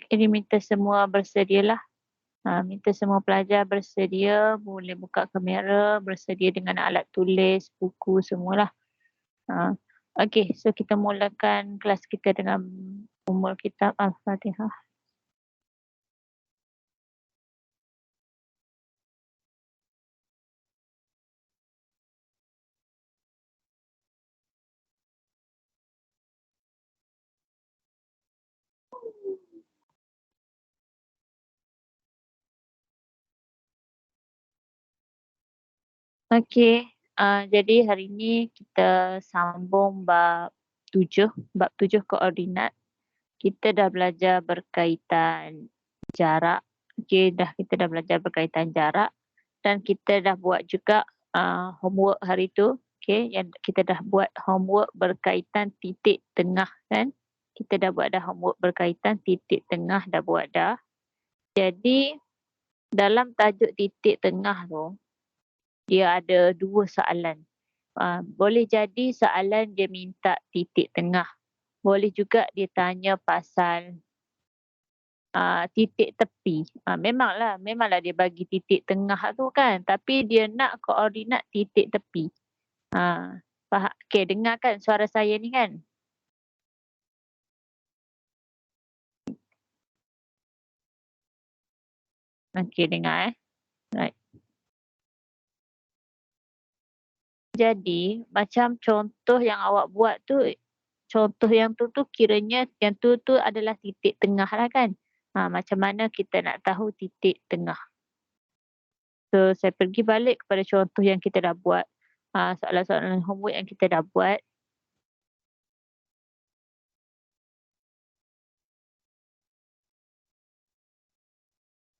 Ini minta semua bersedialah. Minta semua pelajar bersedia, boleh buka kamera, bersedia dengan alat tulis, buku semualah. Okey, so kita mulakan kelas kita dengan ummul kitab Al-Fatihah. Okey, jadi hari ini kita sambung bab 7 koordinat. Kita dah belajar berkaitan jarak. Okey, kita dah belajar berkaitan jarak dan kita dah buat juga homework hari tu. Okey, yang kita dah buat homework berkaitan titik tengah kan. Kita dah buat dah homework berkaitan titik tengah, dah buat dah. Jadi dalam tajuk titik tengah tu, dia ada 2 soalan. Boleh jadi soalan dia minta titik tengah. Boleh juga dia tanya pasal titik tepi. Memanglah dia bagi titik tengah tu kan, tapi dia nak koordinat titik tepi. Faham? Okey, dengar kan suara saya ni kan? Okey, dengar Right. Jadi, macam contoh yang awak buat tu, contoh yang tu kiranya yang tu adalah titik tengah lah kan? Macam mana kita nak tahu titik tengah? So, saya pergi balik kepada contoh yang kita dah buat. Soalan-soalan homework yang kita dah buat.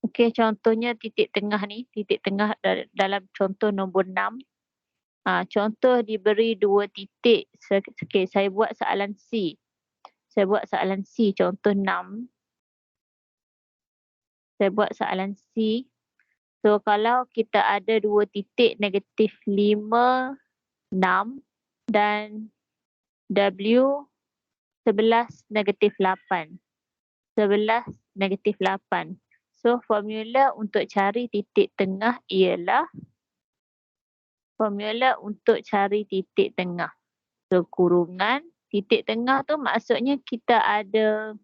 Okey, contohnya titik tengah ni, titik tengah dalam contoh nombor 6. Contoh diberi 2 titik. Okey, saya buat soalan C. Saya buat soalan C, contoh 6. Saya buat soalan C. So, kalau kita ada 2 titik negatif 5, 6 dan W 11 negatif 8. 11 negatif 8. So, formula untuk cari titik tengah ialah formula untuk cari titik tengah. So, kurungan titik tengah tu maksudnya kita ada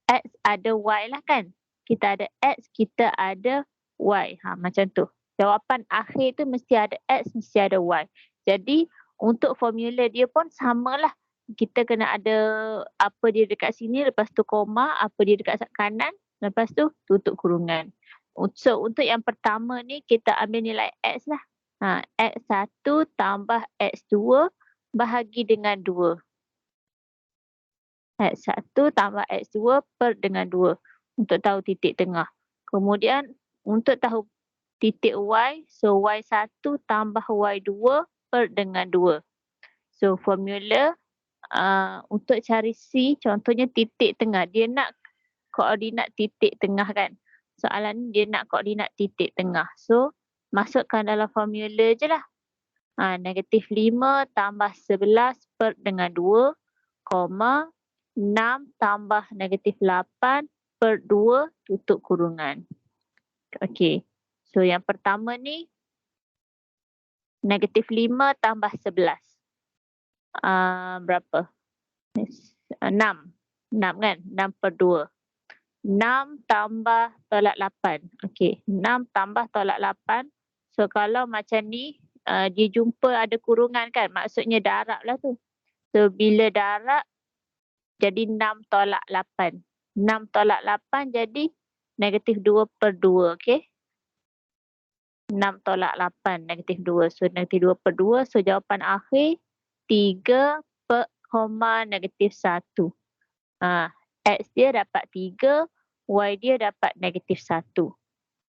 X, ada Y lah kan? Kita ada X, kita ada Y. Macam tu. Jawapan akhir tu mesti ada X, mesti ada Y. Jadi, untuk formula dia pun samalah. Kita kena ada apa dia dekat sini, lepas tu koma, apa dia dekat kanan, lepas tu tutup kurungan. So, untuk yang pertama ni, kita ambil nilai X lah. X1 tambah X2 bahagi dengan 2. X1 tambah X2 per dengan 2 untuk tahu titik tengah. Kemudian untuk tahu titik Y, so Y1 tambah Y2 per dengan 2. So formula untuk cari C, contohnya titik tengah. Dia nak koordinat titik tengah kan. Soalan ni dia nak koordinat titik tengah. So masukkan dalam formula je lah. Negatif 5 tambah 11 per dengan 2, 6 tambah negatif 8 per 2 tutup kurungan. Okey. So yang pertama ni negatif 5 tambah 11. Berapa? 6. 6 kan? 6 per 2. 6 tambah tolak 8. Okey. 6 tambah tolak 8. So kalau macam ni, dia jumpa ada kurungan kan? Maksudnya darab lah tu. So bila darab, jadi 6 tolak 8. 6 tolak 8 jadi negatif 2 per 2. Okey. 6 tolak 8 negatif 2. So negatif 2 per 2. So jawapan akhir 3 per koma negatif 1. X dia dapat 3, Y dia dapat negatif 1.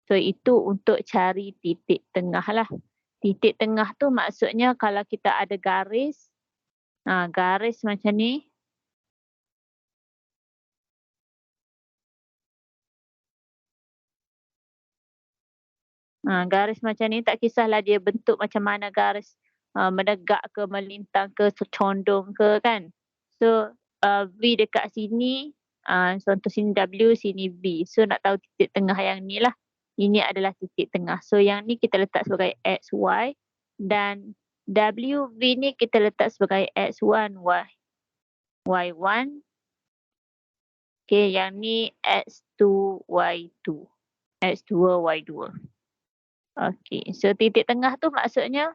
So itu untuk cari titik tengah lah. Titik tengah tu maksudnya kalau kita ada garis, garis macam ni. Garis macam ni tak kisahlah dia bentuk macam mana garis, menegak ke, melintang ke, condong ke kan. So V dekat sini, Contoh sini W, sini V. So nak tahu titik tengah yang ni lah. Ini adalah titik tengah. So yang ni kita letak sebagai X, Y. Dan W, V ni kita letak sebagai X1, Y1. Okay, yang ni X2, Y2. X2, Y2. Okay, so titik tengah tu maksudnya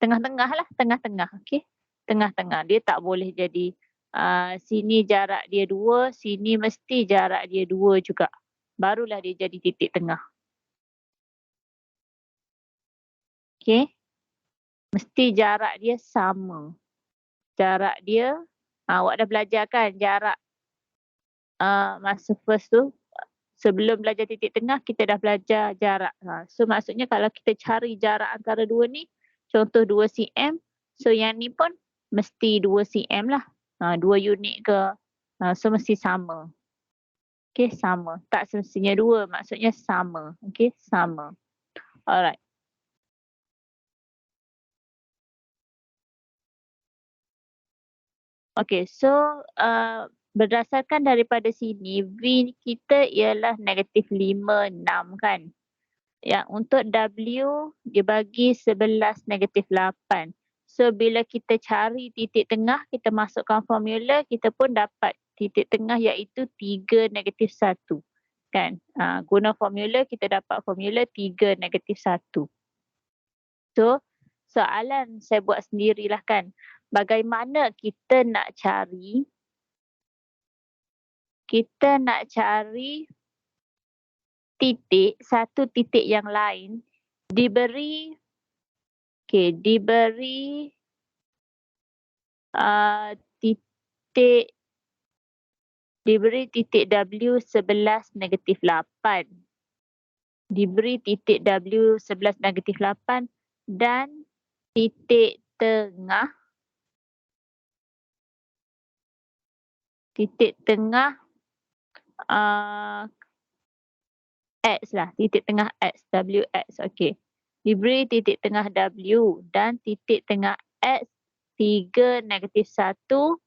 tengah-tengah lah, tengah-tengah. Okay, tengah-tengah. Dia tak boleh jadi sini jarak dia 2, sini mesti jarak dia 2 juga. Barulah dia jadi titik tengah. Okay, mesti jarak dia sama. Jarak dia, awak dah belajar kan jarak masa first tu. Sebelum belajar titik tengah, kita dah belajar jarak. So maksudnya kalau kita cari jarak antara dua ni, contoh 2 cm, so yang ni pun mesti 2 cm lah. 2 unit ke, so mesti sama. Okay, sama. Tak semestinya 2, maksudnya sama. Okay, sama. Alright. Okay, so berdasarkan daripada sini, V kita ialah -5, 6 kan. Ya, untuk W dia bagi 11, -8. So bila kita cari titik tengah, kita masukkan formula, kita pun dapat titik tengah iaitu 3, -1. Kan? Guna formula, kita dapat formula 3, -1. So, soalan saya buat sendirilah kan. Bagaimana kita nak cari titik, satu titik yang lain diberi titik W 11, -8. Diberi titik W 11, -8 dan titik tengah X lah, titik tengah X, WX, okey. Diberi titik tengah W dan titik tengah X 3, -1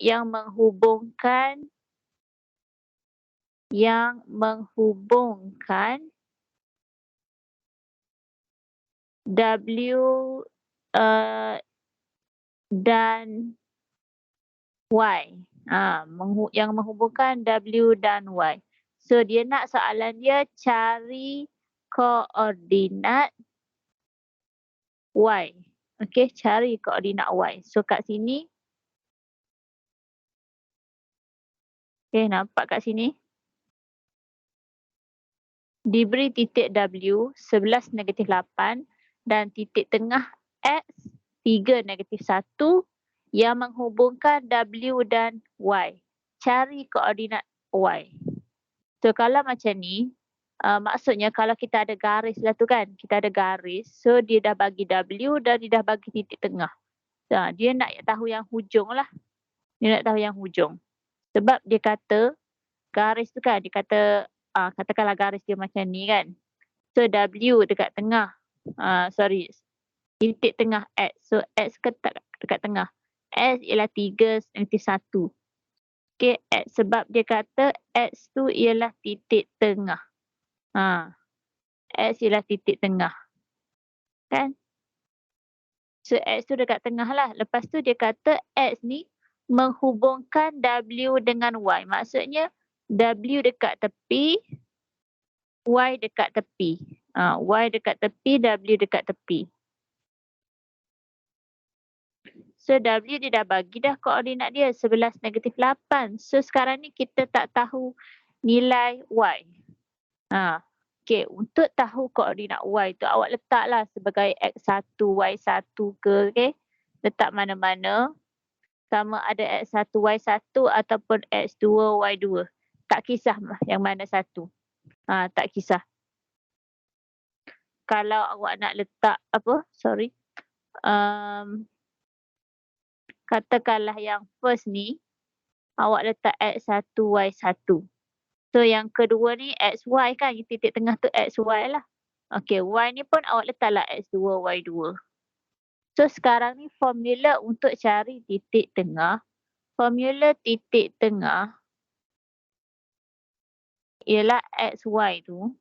yang menghubungkan W dan Y. Yang menghubungkan W dan Y. So dia nak soalan dia cari koordinat Y. Okey, cari koordinat Y. So kat sini. Okey, nampak kat sini. Diberi titik W 11, -8 dan titik tengah X 3, -1 yang menghubungkan W dan Y. Cari koordinat Y. So kalau macam ni, maksudnya kalau kita ada garis lah tu kan. Kita ada garis. So dia dah bagi W dan dia dah bagi titik tengah. Dia nak tahu yang hujung lah. Dia nak tahu yang hujung. Sebab dia kata garis tu kan. Dia kata katakanlah garis dia macam ni kan. So W dekat tengah. Titik tengah X. So X dekat tengah. X ialah 3, -1. Okay, X sebab dia kata X tu ialah titik tengah. X ialah titik tengah. Kan? So X tu dekat tengah lah. Lepas tu dia kata X ni menghubungkan W dengan Y. Maksudnya W dekat tepi, Y dekat tepi. Y dekat tepi, W dekat tepi. So W dia dah bagi dah koordinat dia 11, -8. So sekarang ni kita tak tahu nilai Y. Okay, untuk tahu koordinat Y tu awak letaklah sebagai X1, Y1 ke, okay? Letak mana-mana. Sama ada X1, Y1 ataupun X2, Y2. Tak kisah yang mana satu. Tak kisah. Kalau awak nak letak katakanlah yang first ni, awak letak X1, Y1. So yang kedua ni XY kan, titik tengah tu XY lah. Okay, Y ni pun awak letaklah X2, Y2. So sekarang ni formula untuk cari titik tengah. Formula titik tengah ialah XY tu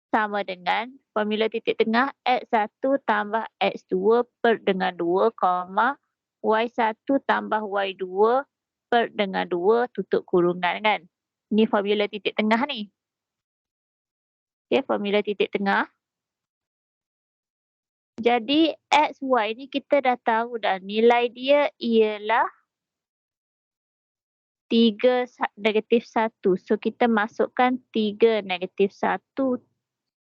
sama dengan formula titik tengah X1 tambah X2 per dengan 2, Y1 tambah Y2 per dengan 2 tutup kurungan kan. Ni formula titik tengah ni. Okay, formula titik tengah. Jadi XY ni kita dah tahu dah nilai dia ialah 3 negatif 1. So kita masukkan 3 negatif 1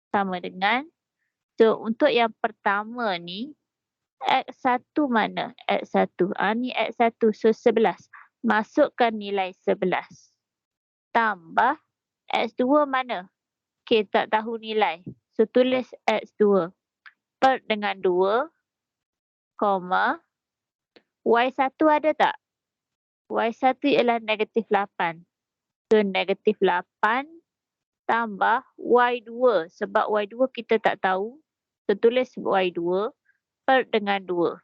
sama dengan. So untuk yang pertama ni X1 mana? X1. Ni X1. So 11. Masukkan nilai 11. Tambah X2 mana? Okay, tak tahu nilai. So tulis X2 per dengan 2, Y1 ada tak? Y1 ialah negatif 8. So negatif 8 tambah Y2. Sebab Y2 kita tak tahu. So tulis Y2 per dengan 2.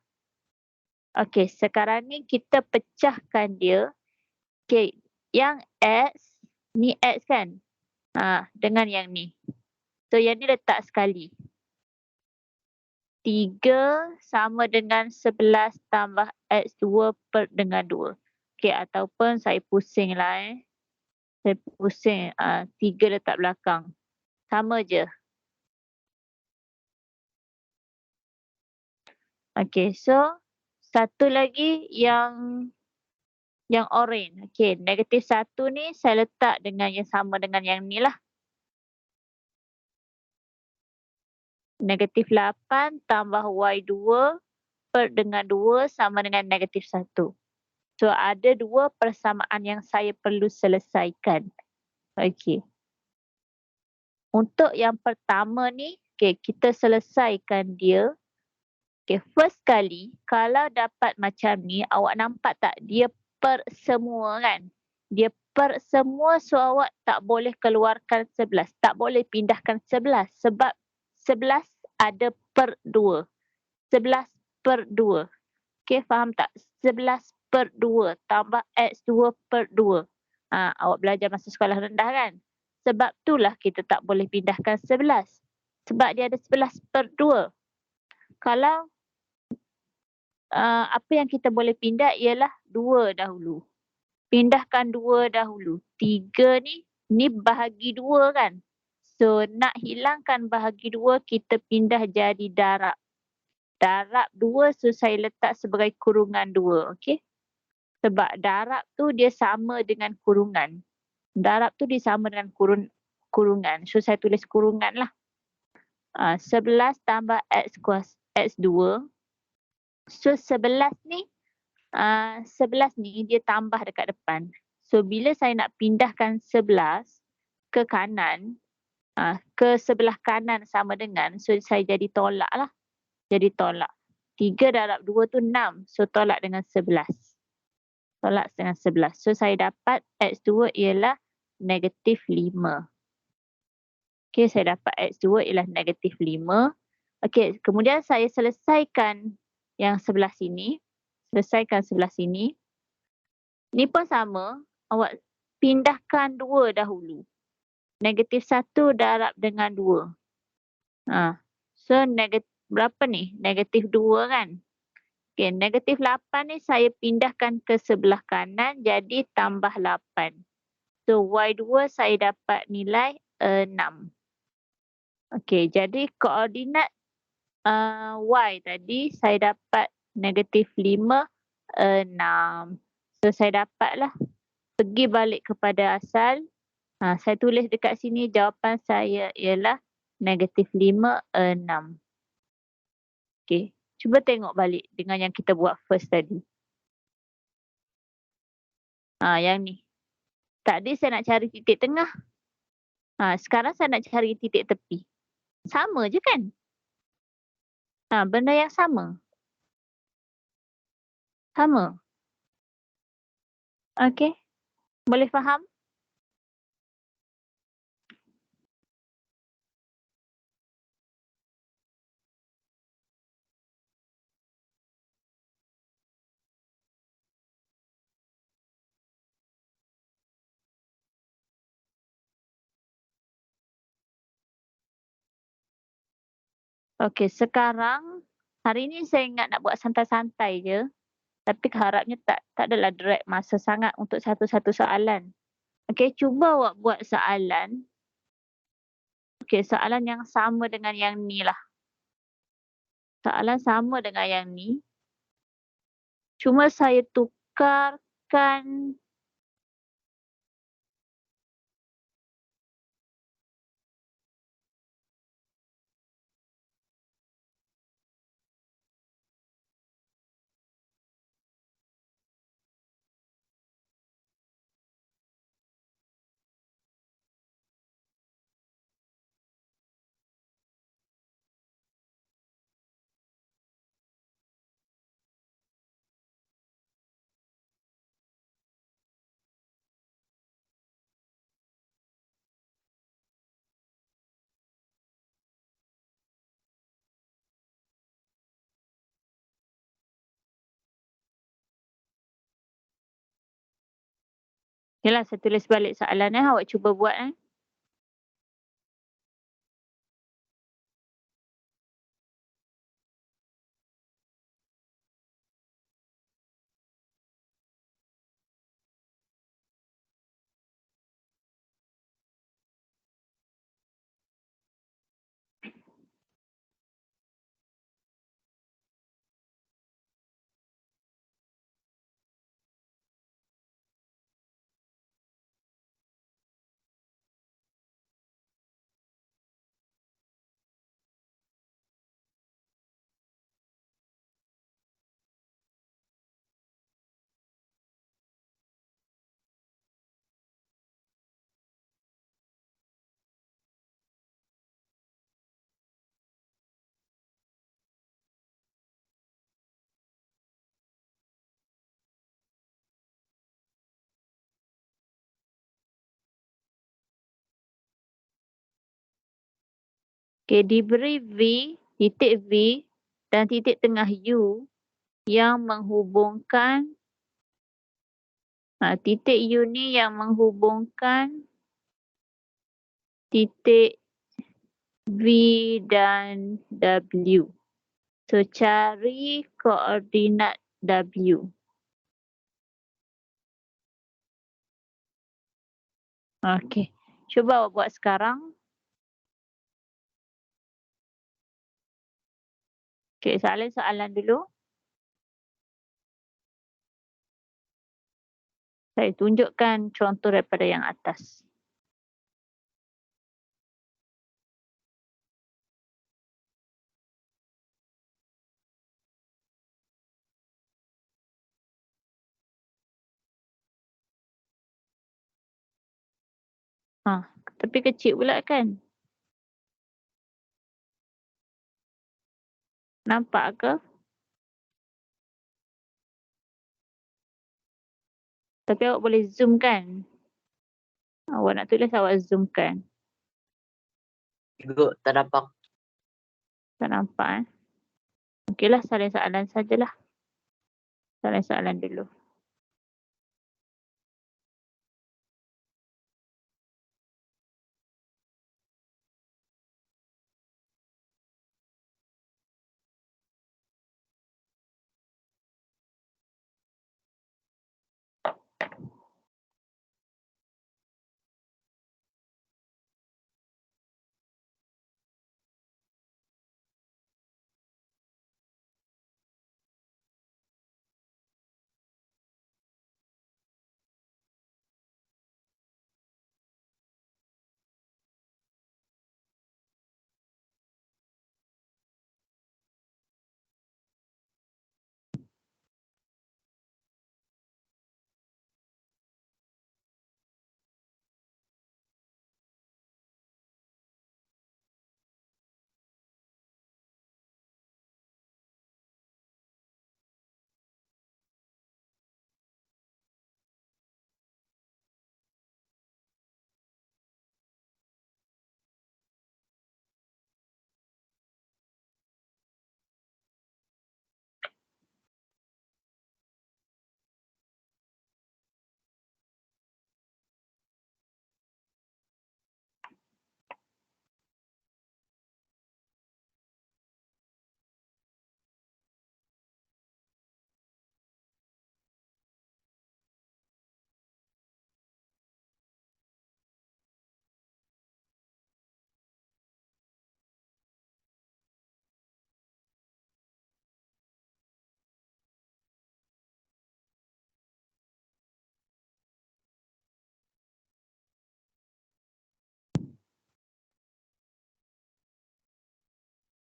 Okey, sekarang ni kita pecahkan dia. Okey, yang X, ni X kan? Dengan yang ni. So yang ni letak sekali. 3 sama dengan 11 tambah X2 per dengan 2. Okey, ataupun saya pusing lah Saya pusing. 3 letak belakang. Sama je. Okey, so satu lagi yang orange. Okey, negatif 1 ni saya letak dengan yang sama dengan yang ni lah. Negatif 8 tambah Y2 per dengan 2 sama dengan negatif 1. So ada 2 persamaan yang saya perlu selesaikan. Okey. Untuk yang pertama ni, kita selesaikan dia. First kali, kalau dapat macam ni, awak nampak tak dia per semua kan? Dia per semua, so awak tak boleh keluarkan 11. Tak boleh pindahkan 11 sebab 11 ada per 2. 11 per 2. Okey, faham tak? 11 per 2 tambah X2 per 2. Awak belajar masa sekolah rendah kan? Sebab itulah kita tak boleh pindahkan 11. Sebab dia ada 11 per 2. Kalau apa yang kita boleh pindah ialah 2 dahulu. Pindahkan 2 dahulu. 3 ni bahagi 2 kan? So nak hilangkan bahagi 2, kita pindah jadi darab. Darab 2, so saya letak sebagai kurungan 2. Okey? Sebab darab tu dia sama dengan kurungan. Darab tu dia sama dengan kurungan. So saya tulis kurungan lah. 11 tambah X2. So 11 ni, 11 ni dia tambah dekat depan. So bila saya nak pindahkan 11 ke kanan, ke sebelah kanan sama dengan, so saya jadi tolak lah. Jadi tolak. 3 darab 2 tu 6. So tolak dengan 11. Tolak dengan 11. So saya dapat X2 ialah negatif 5. Okey, saya dapat X2 ialah negatif 5. Okey, kemudian saya selesaikan yang sebelah sini. Selesaikan sebelah sini. Ni pun sama. Awak pindahkan 2 dahulu. Negatif 1 darab dengan 2. So berapa ni? Negatif 2 kan? Okay, negatif 8 ni saya pindahkan ke sebelah kanan jadi tambah 8. So Y2 saya dapat nilai 6. Okay, jadi koordinat Y tadi saya dapat negatif 5, 6. So saya dapatlah pergi balik kepada asal. Saya tulis dekat sini jawapan saya ialah negatif 5, 6. Okey, cuba tengok balik dengan yang kita buat first tadi. Yang ni. Tadi saya nak cari titik tengah. Sekarang saya nak cari titik tepi. Sama je kan? Benda yang sama. Sama. Okey. Boleh faham? Okey, sekarang hari ni saya ingat nak buat santai-santai je, tapi harapnya tak adalah drag masa sangat untuk satu-satu soalan. Okey, cuba awak buat soalan. Okey, soalan yang sama dengan yang ni lah. Soalan sama dengan yang ni. Cuma saya tukarkan okeylah saya tulis balik soalan awak cuba buat Okey, diberi V, titik V dan titik tengah U yang menghubungkan titik U ni yang menghubungkan titik V dan W. So, cari koordinat W. Okey, cuba awak buat sekarang. Okey, soalan-soalan dulu. Saya tunjukkan contoh daripada yang atas. Tapi kecil pula kan? Nampak ke? Tapi awak boleh zoom kan? Awak nak tulis awak zoom kan? Ibu tak nampak. Tak nampak Okeylah, soalan-soalan sajalah. Soalan-soalan dulu.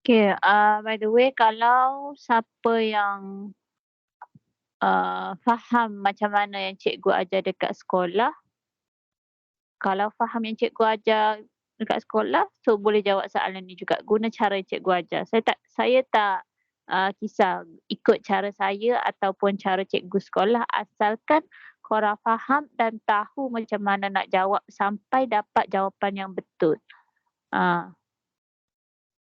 Okay, by the way kalau siapa yang faham macam mana yang cikgu ajar dekat sekolah, kalau faham yang cikgu ajar dekat sekolah, so boleh jawab soalan ni juga guna cara yang cikgu ajar. Saya tak kisah ikut cara saya ataupun cara cikgu sekolah asalkan korang faham dan tahu macam mana nak jawab sampai dapat jawapan yang betul. Ah,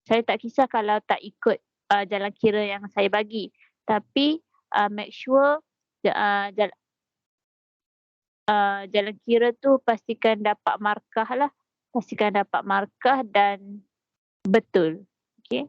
saya tak kisah kalau tak ikut jalan kira yang saya bagi, tapi make sure ja jal jalan kira tu pastikan dapat markah lah, pastikan dapat markah dan betul. Okey.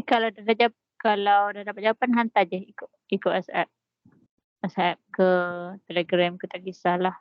Kalau dah dapat jawapan hantar je ikut WhatsApp ke Telegram ke tak kisahlah.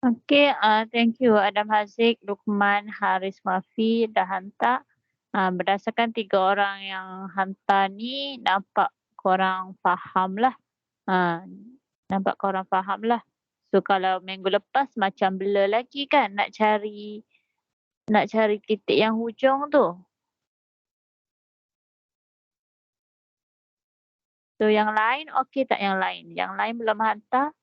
Okey, thank you Adam Haziq, Lukman, Haris Wafi dah hantar. Berdasarkan 3 orang yang hantar ni nampak korang fahamlah. Nampak korang fahamlah. So kalau minggu lepas macam blur lagi kan nak cari titik yang hujung tu. So yang lain okey tak yang lain? Yang lain belum hantar?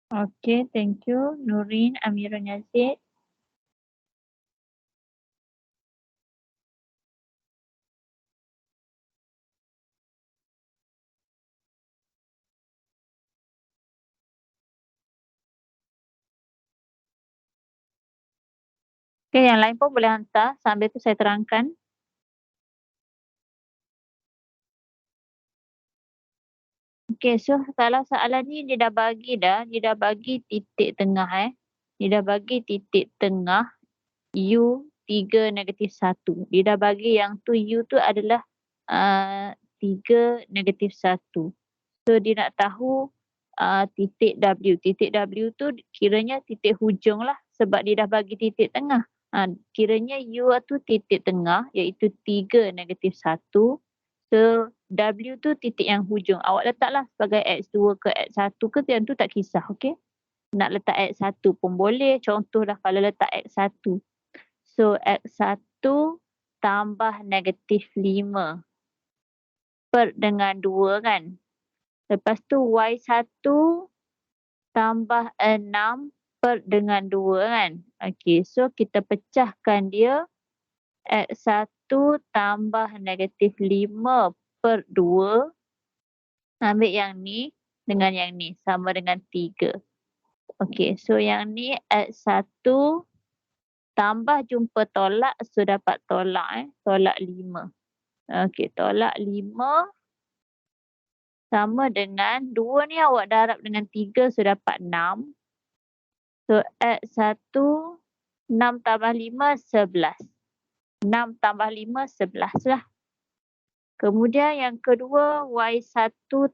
Okey, thank you. Nurin Amirul Yazid. Okey, yang lain pun boleh hantar sambil tu saya terangkan. Okey, so kalau soalan ni dia dah bagi titik tengah Dia dah bagi titik tengah U3 negatif 1. Dia dah bagi yang tu U tu adalah 3 negatif 1. So dia nak tahu titik W. Titik W tu kiranya titik hujung lah sebab dia dah bagi titik tengah. Kiranya U tu titik tengah iaitu 3 negatif 1. So W tu titik yang hujung. Awak letaklah sebagai X2 ke X1 ke yang tu tak kisah, okey? Nak letak X1 pun boleh. Contohlah kalau letak X1. So X1 tambah negatif 5 per dengan 2 kan. Lepas tu Y1 tambah 6 per dengan 2 kan. Okey, so kita pecahkan dia. X1 tambah negatif 5 per 2. Ambil yang ni dengan yang ni sama dengan 3. Okey, so yang ni X1 tambah jumpa tolak, so dapat tolak tolak 5. Okey, tolak 5 sama dengan 2 ni awak darab dengan 3, so dapat 6. So X1 6 tambah 5, 11. 6 tambah 5, 11 lah. Kemudian yang kedua Y1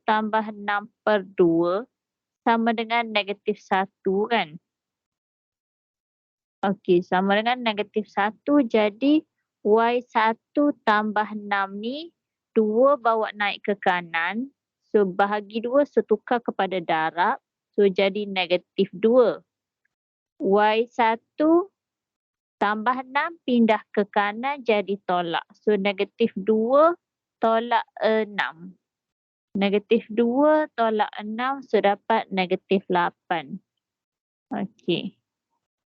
tambah 6 per 2 sama dengan negatif 1 kan. Okey, sama dengan negatif 1 jadi Y1 tambah 6 ni 2 bawa naik ke kanan. So bahagi 2 so tukar kepada darab. So jadi negatif 2. Y1 tambah 6 pindah ke kanan jadi tolak. So negatif 2 tolak 6. Negatif 2 tolak 6 so dapat negatif 8. Okey.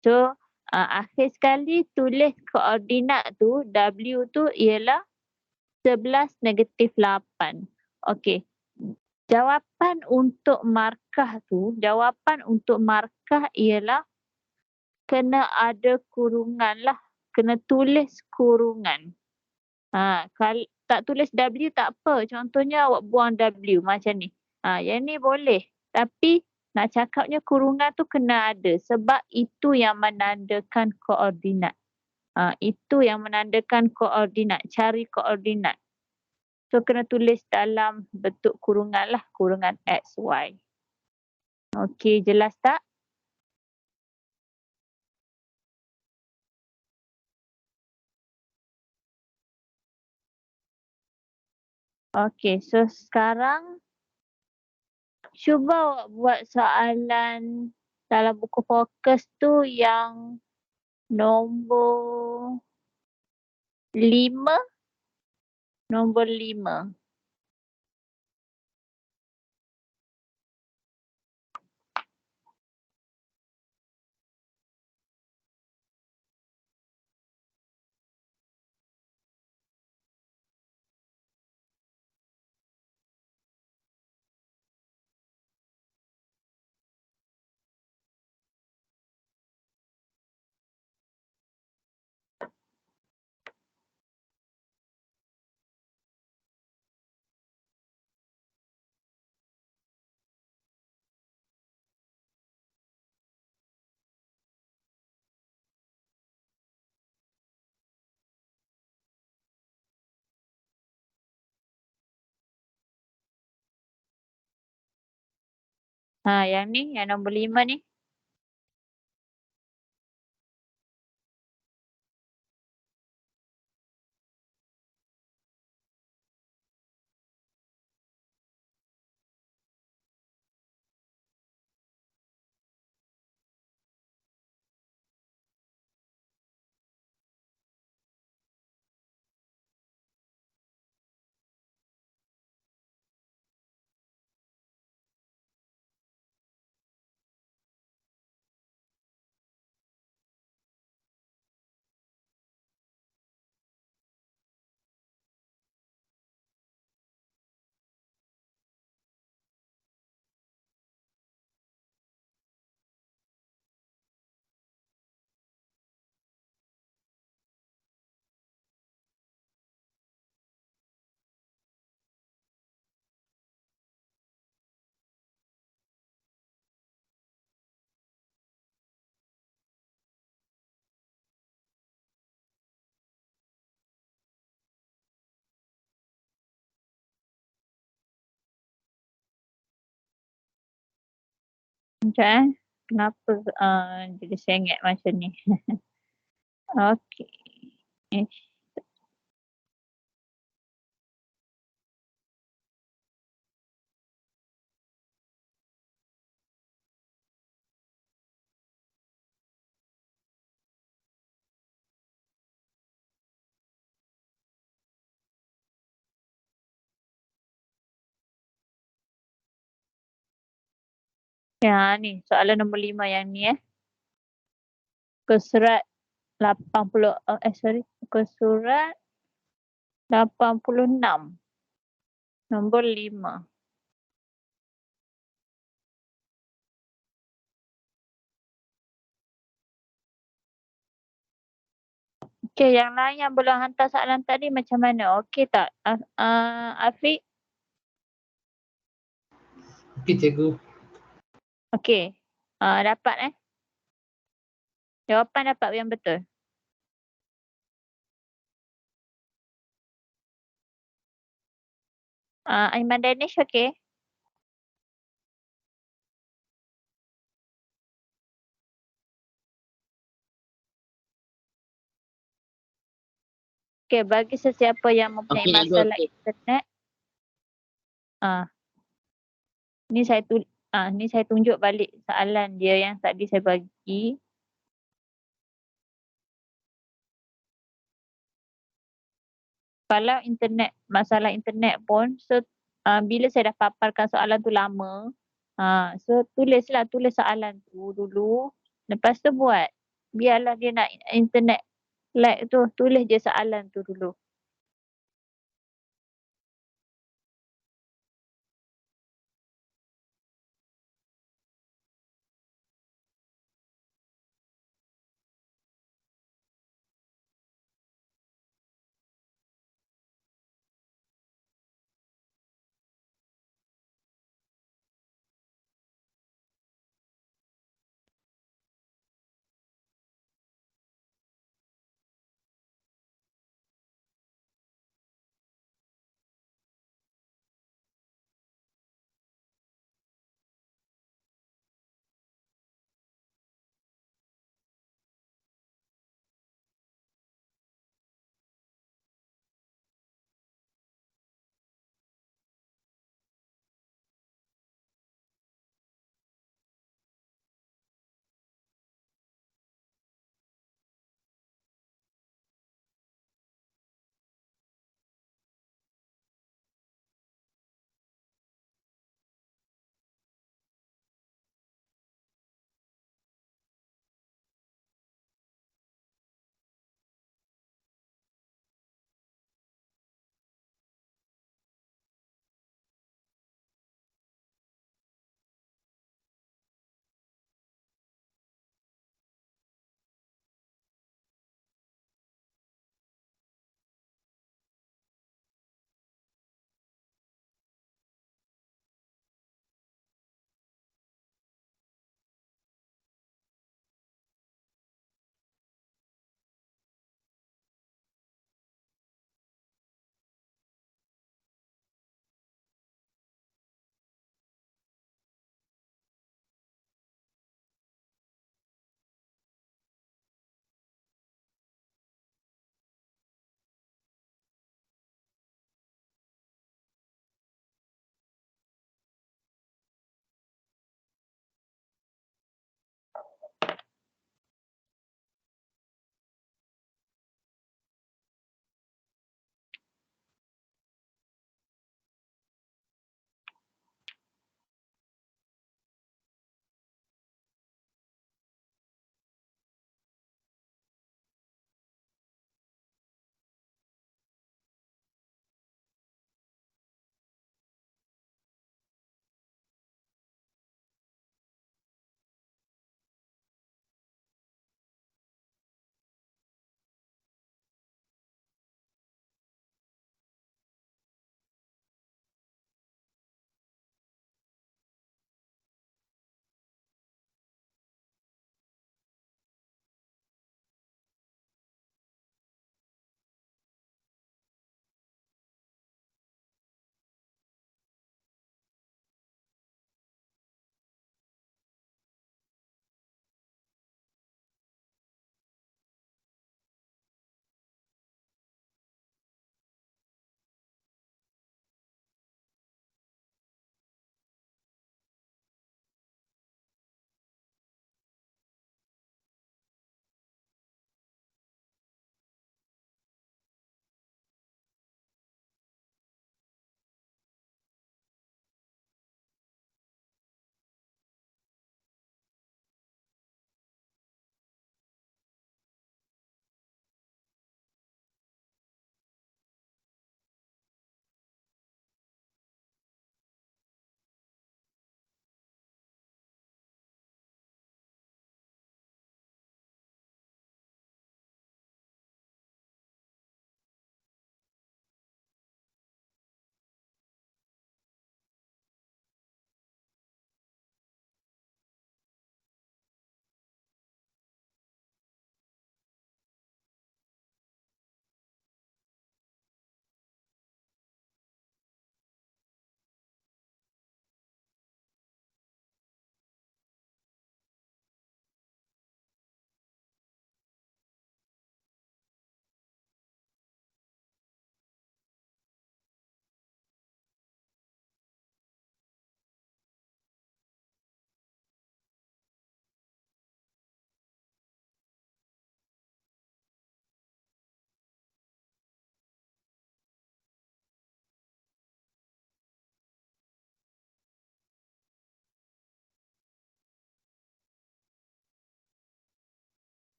So akhir sekali tulis koordinat tu W tu ialah 11 negatif 8. Okey. Jawapan untuk markah ialah kena ada kurungan lah. Kena tulis kurungan. Kalau tak tulis W tak apa. Contohnya awak buang W macam ni. Yang ni boleh. Tapi nak cakapnya kurungan tu kena ada. Sebab itu yang menandakan koordinat. Itu yang menandakan koordinat. Cari koordinat. So kena tulis dalam bentuk kurungan lah. Kurungan X, Y. Okey, jelas tak? Okey, so sekarang cuba awak buat soalan dalam buku fokus tu yang nombor 5. Nombor 5. Yang ni, yang nombor 5 ni. Sekejap. Kenapa jadi sengit macam ni? Okey. Eh, ni soalan nombor 5 yang ni Muka surat 80, muka surat 86. Nombor 5. Okey, yang lain yang belum hantar soalan tadi macam mana? Okey tak? Afiq? Okey, cikgu. Okey. Dapat Jawapan dapat yang betul. Aiman Danish okey? Okey, bagi sesiapa yang mempunyai Okey, cikgu, masalah okey. internet, ni saya tunjuk balik soalan dia yang tadi saya bagi. Kalau masalah internet pun, bila saya dah paparkan soalan tu lama, tulis soalan tu dulu, lepas tu buat. Biarlah dia nak internet lag tu, tulis je soalan tu dulu.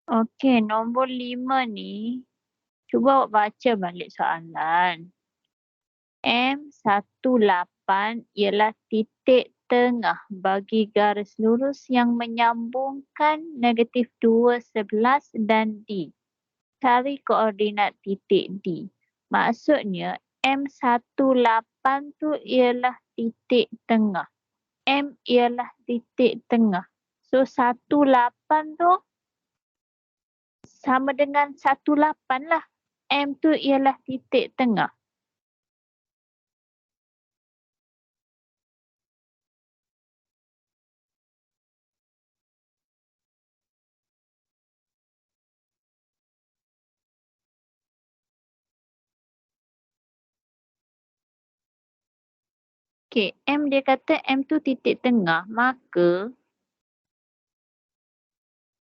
Okey, nombor 5 ni, cuba awak baca balik soalan. M18 ialah titik tengah bagi garis lurus yang menyambungkan -2, 11 dan D. Cari koordinat titik D. Maksudnya M18 tu ialah titik tengah. M ialah titik tengah. So 18 tu sama dengan 18 lah. M tu ialah titik tengah. Okey, M dia kata M tu titik tengah. Maka,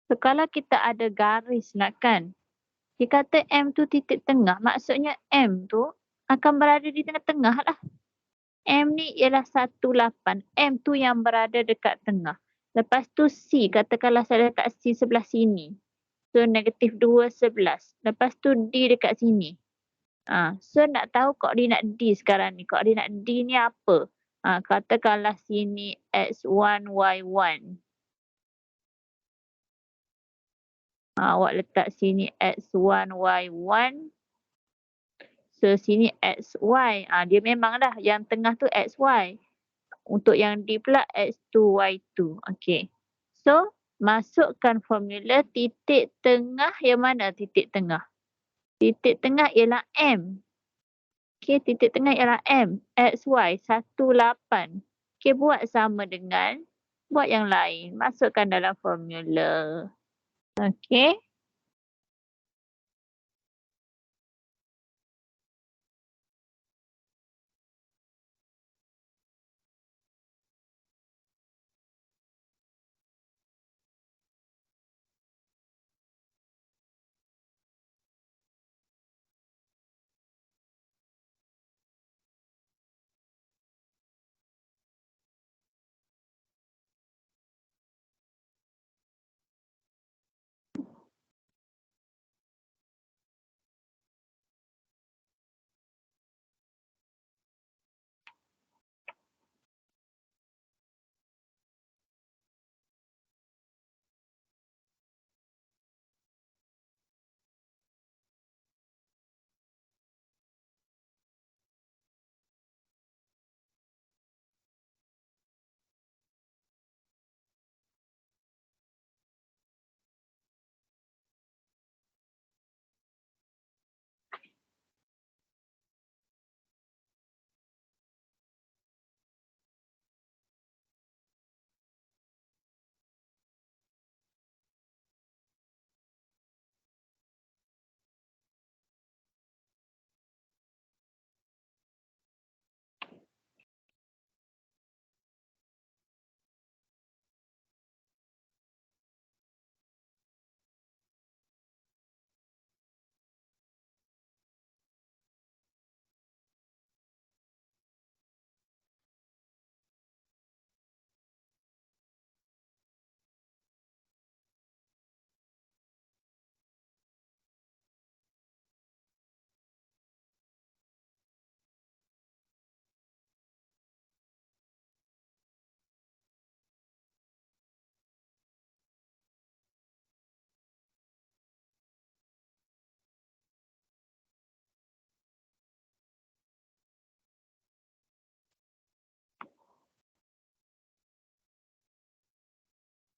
so kalau kita ada garis lah kan, dia kata M tu titik tengah. Maksudnya M tu akan berada di tengah-tengah lah. M ni ialah 18. M tu yang berada dekat tengah. Lepas tu C, katakanlah saya dekat C sebelah sini. So -2, 11. Lepas tu D dekat sini. So nak tahu koordinat D sekarang ni. Koordinat D ni apa? Katakanlah sini X1, Y1. Awak letak sini X1, Y1. So sini XY. Dia memang dah yang tengah tu XY. Untuk yang D pula X2, Y2. Okey. So masukkan formula titik tengah yang mana titik tengah? Titik tengah ialah M. Okey, titik tengah ialah M. XY 18. Okey, buat sama dengan buat yang lain. Masukkan dalam formula. Okey.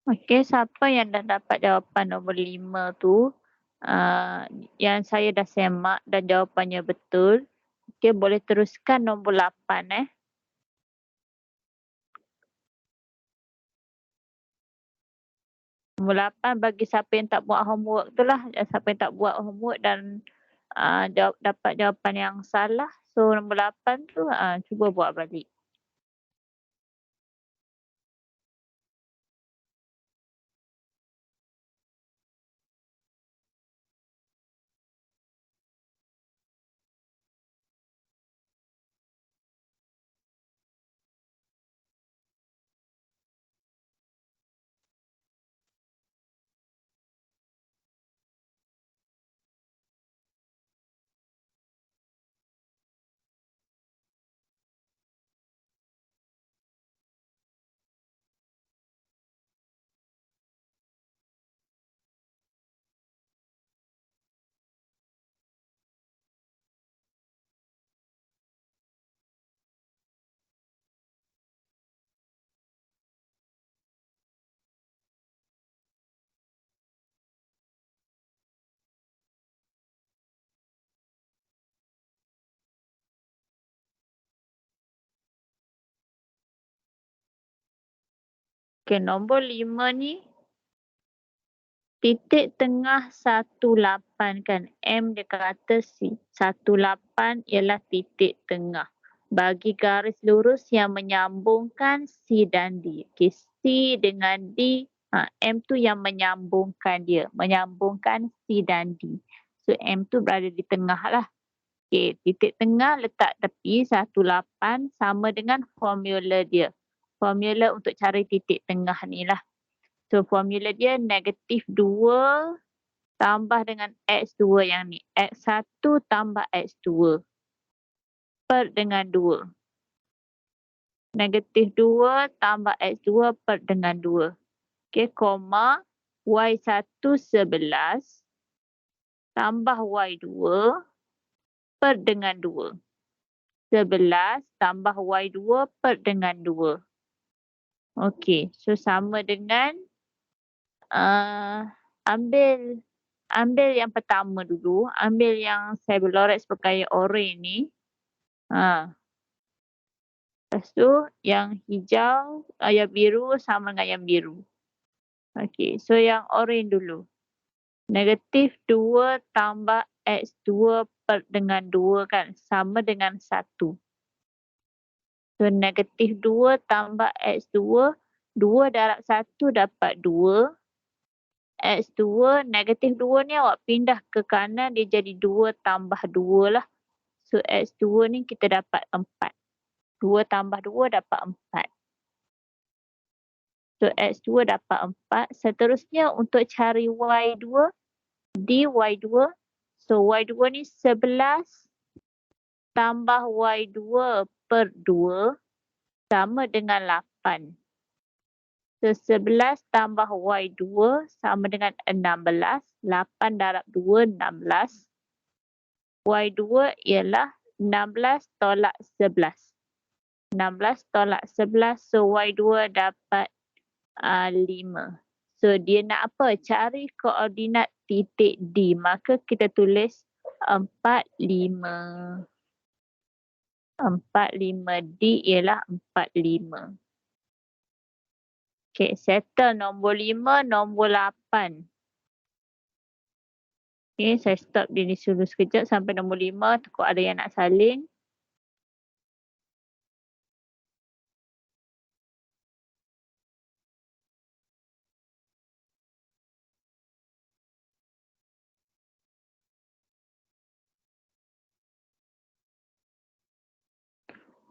Okey, siapa yang dah dapat jawapan nombor 5 tu, yang saya dah semak dan jawapannya betul, okey boleh teruskan nombor 8 Nombor 8 bagi siapa yang tak buat homework tu lah, siapa yang tak buat homework dan dapat jawapan yang salah. So nombor 8 tu cuba buat balik. Okey, nombor 5 ni titik tengah 18 kan. M dia kata 18 ialah titik tengah bagi garis lurus yang menyambungkan C dan D. Okey, C dengan D, M tu yang menyambungkan dia, menyambungkan C dan D. So M tu berada di tengah lah. Okey, titik tengah letak tepi 18 sama dengan formula dia. Formula untuk cari titik tengah ni lah. So formula dia negatif 2 tambah dengan X2 yang ni. X1 tambah X2 per dengan 2. Negatif 2 tambah X2 per dengan 2. Okey, koma Y1 11 tambah Y2 per dengan 2. 11 tambah Y2 per dengan 2. Okey, so sama dengan ambil yang pertama dulu. Ambil yang saya berlorex pakai oren ni. Lepas tu yang hijau, yang biru sama dengan yang biru. Okey, so yang oren dulu. Negatif 2 tambah X2 per dengan 2 kan. Sama dengan 1. So negatif 2 tambah X2. 2 darab 1 dapat 2. X2, negatif 2 ni awak pindah ke kanan, dia jadi 2 tambah 2 lah. So X2 ni kita dapat 4. 2 tambah 2 dapat 4. So X2 dapat 4. Seterusnya untuk cari Y2, dy2. So Y2 ni 11 tambah Y2 per 2 sama dengan 8. So 11 tambah Y2 sama dengan 16. 8 darab 2, 16. Y2 ialah 16 tolak 11. 16 tolak 11, so Y2 dapat 5. So dia nak apa? Cari koordinat titik D. Maka kita tulis 4, 5. 4, 5. D ialah 4, 5. Okey, settle nombor 5, nombor 8. Okey, saya stop di dulu sekejap sampai nombor 5. Takut ada yang nak salin.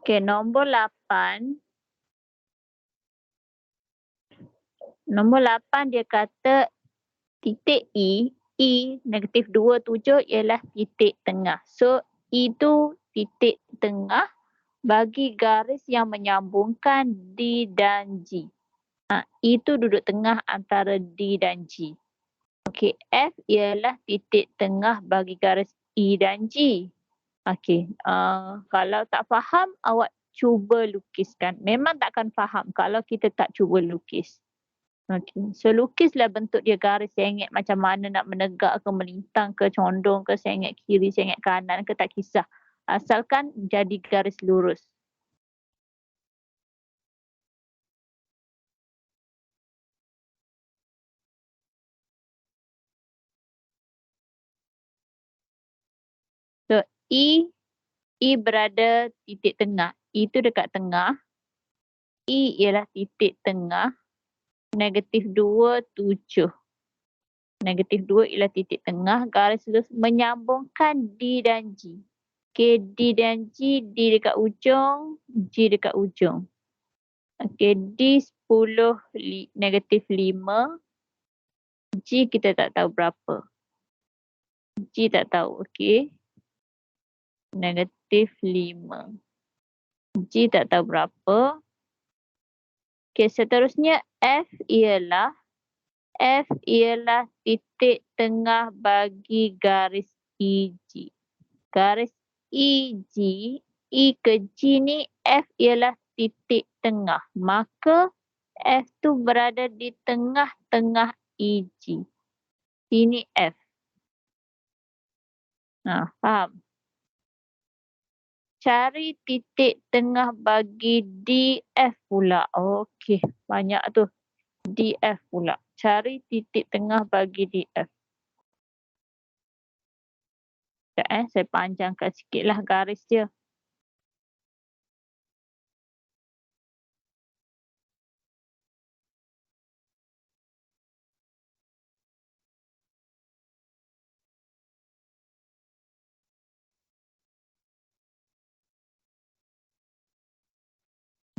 Okey, nombor 8. Nombor 8 dia kata titik E negatif 27 ialah titik tengah. So E tu titik tengah bagi garis yang menyambungkan D dan G. E tu duduk tengah antara D dan G. Okey, F ialah titik tengah bagi garis E dan G. Okey, kalau tak faham awak cuba lukiskan. Memang takkan faham kalau kita tak cuba lukis. Okey, so lukislah bentuk dia garis sengit macam mana, nak menegak ke, melintang ke, condong ke, sengit kiri, sengit kanan ke, tak kisah. Asalkan jadi garis lurus. So E berada titik tengah. E tu dekat tengah. E ialah titik tengah. Negatif 2, 7. Negatif 2 ialah titik tengah. Garis lurus menyambungkan D dan G. Okey, D dan G, D dekat ujung, G dekat ujung. Okey, D 10, negatif 5. G kita tak tahu berapa. G tak tahu, okey. Negatif 5. G tak tahu berapa. Okey, seterusnya F ialah titik tengah bagi garis EG. Garis EG, E ke G ni F ialah titik tengah. Maka F tu berada di tengah-tengah EG. Ini F. Faham? Cari titik tengah bagi DF pula. Okey, banyak tu. DF pula. Cari titik tengah bagi DF. Sekejap saya panjangkan sikitlah garis dia.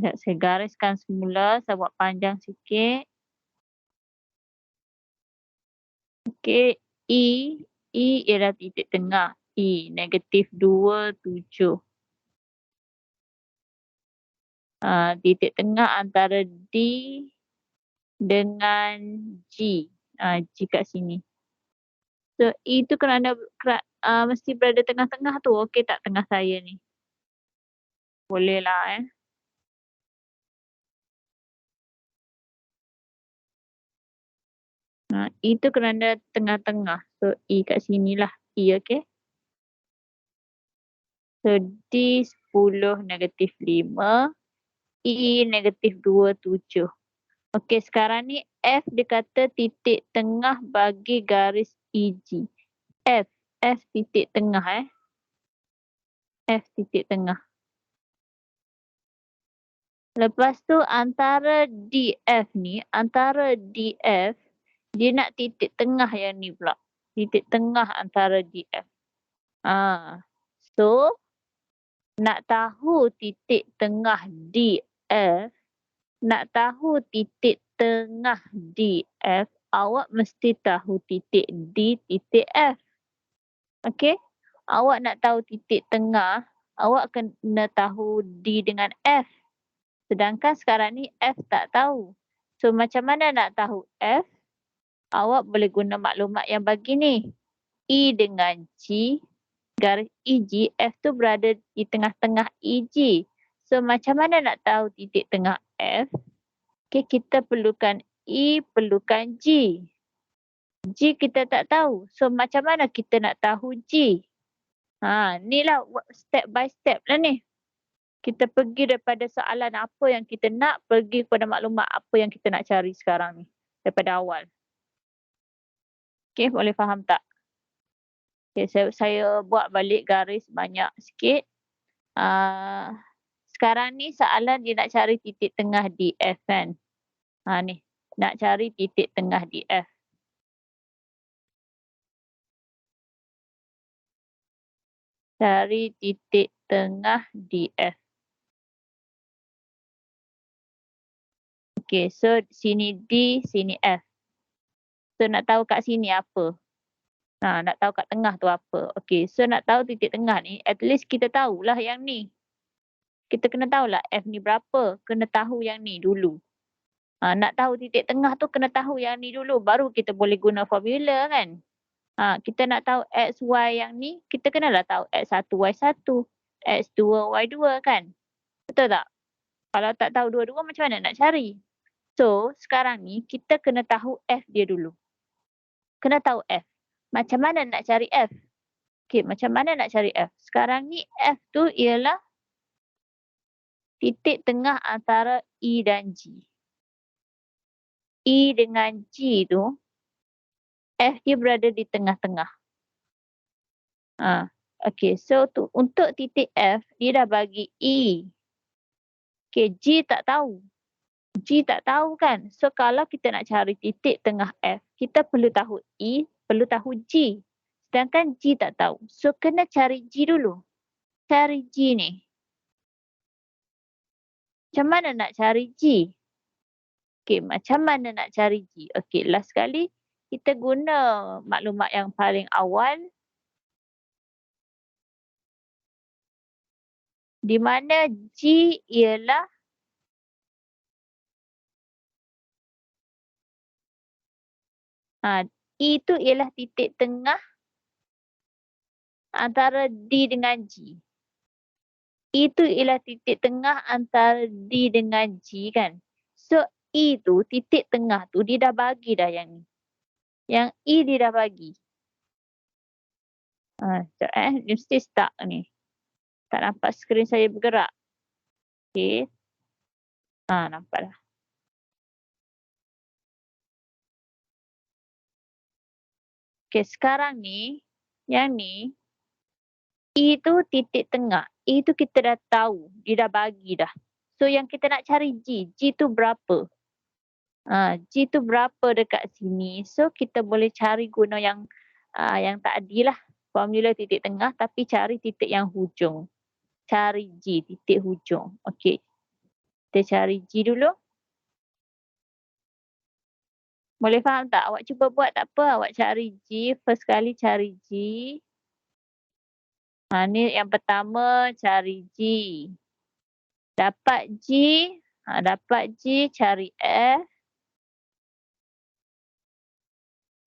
Sekejap saya gariskan semula. Saya buat panjang sikit. Okey. E ialah titik tengah. E, -27. Titik tengah antara D dengan G. G kat sini. So, E tu mesti berada tengah-tengah tu. Okey tak tengah saya ni? Boleh lah E tu kerana tengah-tengah. So, E kat sinilah. E, okey? So, D 10 -5. E -27. Okey, sekarang ni F dia kata titik tengah bagi garis EG. F titik tengah F titik tengah. Lepas tu antara DF ni, dia nak titik tengah yang ni pula. Titik tengah antara DF. So, nak tahu titik tengah DF, awak mesti tahu titik D, titik F. Okey? Awak nak tahu titik tengah, awak kena tahu D dengan F. Sedangkan sekarang ni F tak tahu. So, macam mana nak tahu F? Awak boleh guna maklumat yang bagi ni. E dengan G, garis EG, F tu berada di tengah-tengah EG. So, macam mana nak tahu titik tengah F? Okay, kita perlukan E, perlukan G. G kita tak tahu. So, macam mana kita nak tahu G? Ni lah step by step lah ni. Kita pergi daripada soalan apa yang kita nak, pergi kepada maklumat apa yang kita nak cari sekarang ni. Daripada awal. Okay, boleh faham tak? Okay, saya buat balik garis banyak sikit. Sekarang ni soalan dia nak cari titik tengah DF kan. Ni, nak cari titik tengah DF. Cari titik tengah DF. Okay, so sini D, sini F. So nak tahu kat sini apa? Nak tahu kat tengah tu apa? Okay, so nak tahu titik tengah ni, at least kita tahulah yang ni. Kita kena tahulah F ni berapa. Kena tahu yang ni dulu. Nak tahu titik tengah tu kena tahu yang ni dulu. Baru kita boleh guna formula kan. Kita nak tahu X, Y yang ni, kita kenalah tahu X1, Y1, X2, Y2 kan. Betul tak? Kalau tak tahu dua-dua macam mana nak cari? So, sekarang ni kita kena tahu F dia dulu. Kena tahu F. Macam mana nak cari F? Okay, macam mana nak cari F? Sekarang ni F tu ialah titik tengah antara E dan G. E dengan G tu, F dia berada di tengah-tengah. Okay, so untuk titik F, dia dah bagi E. Okay, G tak tahu. G tak tahu kan? So, kalau kita nak cari titik tengah F, kita perlu tahu E, perlu tahu G. Sedangkan G tak tahu. So, kena cari G dulu. Cari G ni. Macam mana nak cari G? Okay, macam mana nak cari G? Okay, last sekali kita guna maklumat yang paling awal. Di mana G ialah E tu ialah titik tengah antara D dengan G. E tu ialah titik tengah antara D dengan G kan. So, E tu, titik tengah tu, dia dah bagi dah yang ni. Yang E dia dah bagi. Sekejap dia mesti stuck ni. Tak nampak skrin saya bergerak. Okay. Nampak dah. Okey, sekarang ni, yang ni, E tu titik tengah. E tu kita dah tahu, dia dah bagi dah. So yang kita nak cari G, G tu berapa? G tu berapa dekat sini. So kita boleh cari guna yang tadi lah. Formula titik tengah tapi cari titik yang hujung. Cari G, titik hujung. Okey, kita cari G dulu. Boleh faham tak? Awak cuba buat tak apa, awak cari G, first kali cari G. Ni yang pertama cari G. Dapat G, dapat G cari F.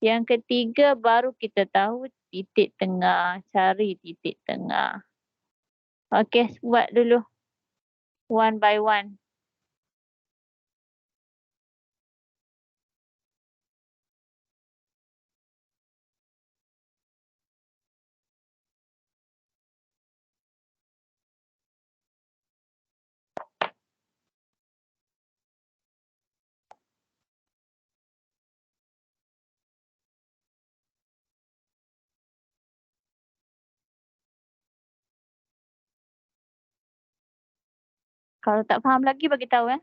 Yang ketiga baru kita tahu titik tengah, cari titik tengah. Okey, buat dulu one by one. Kalau tak faham lagi bagi tahu eh.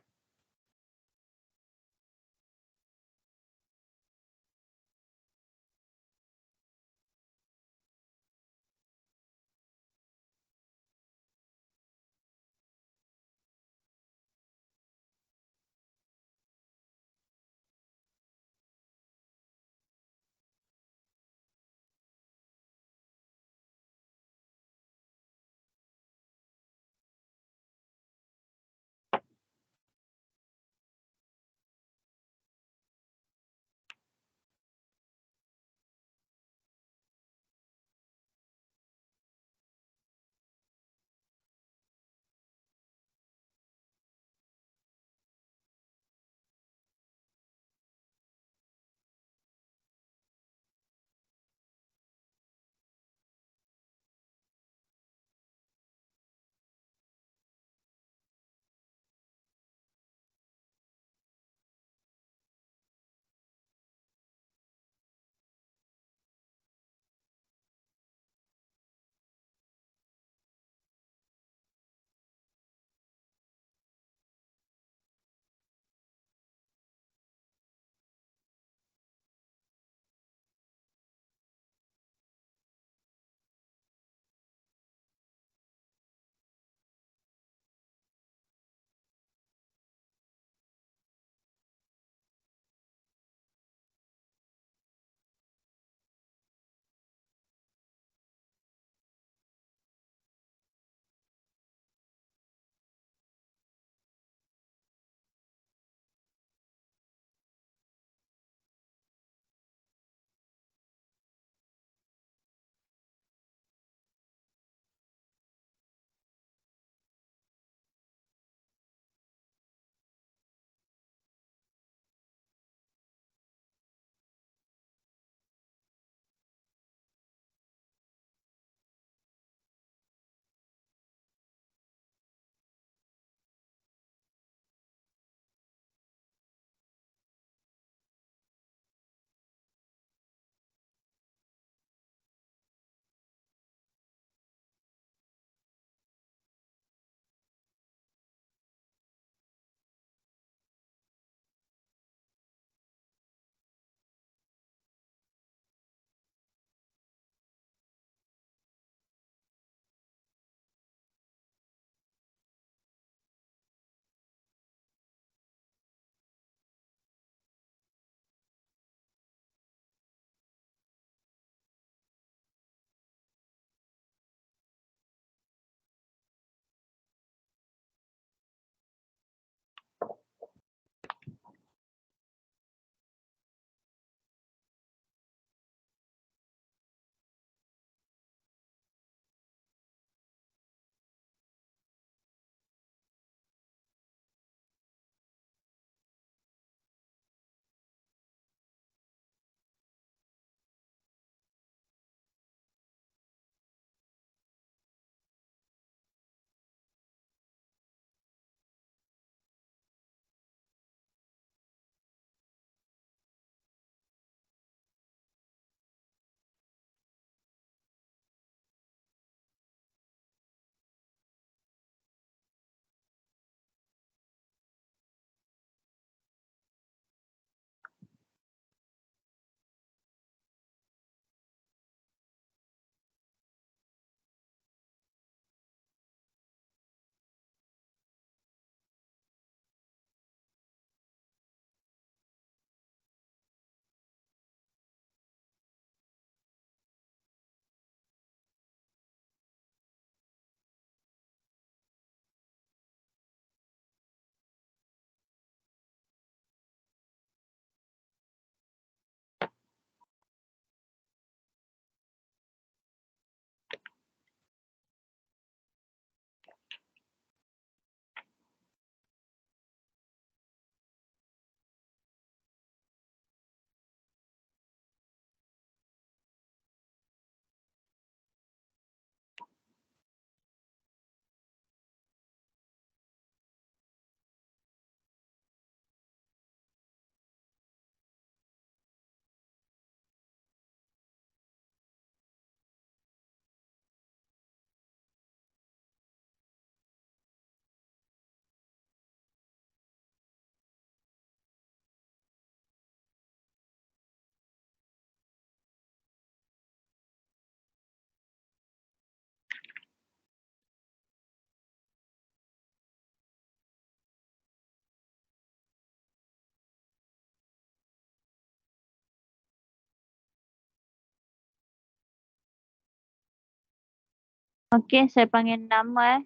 Okey, saya panggil nama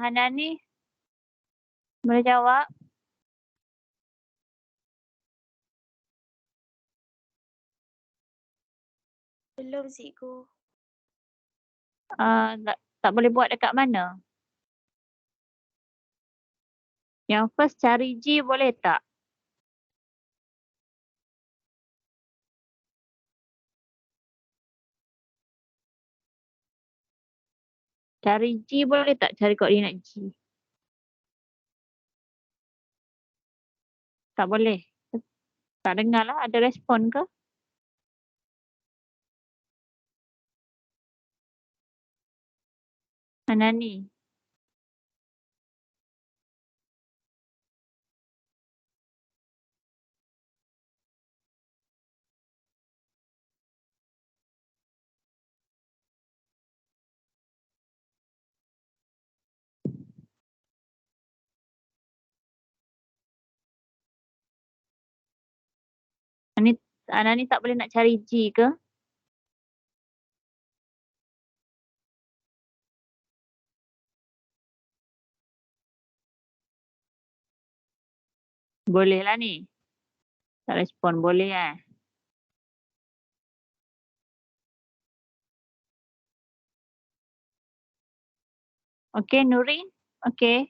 Hanani, boleh jawab? Belum cikgu. Tak boleh buat dekat mana? Yang first cari G boleh tak? Cari G boleh tak? Cari koordinat G. Tak boleh. Tak dengar lah, ada respon ke? Hanani. Hanani tak boleh nak cari G ke? Boleh lah ni. Tak respon boleh eh. Okey, Nurin. Okey.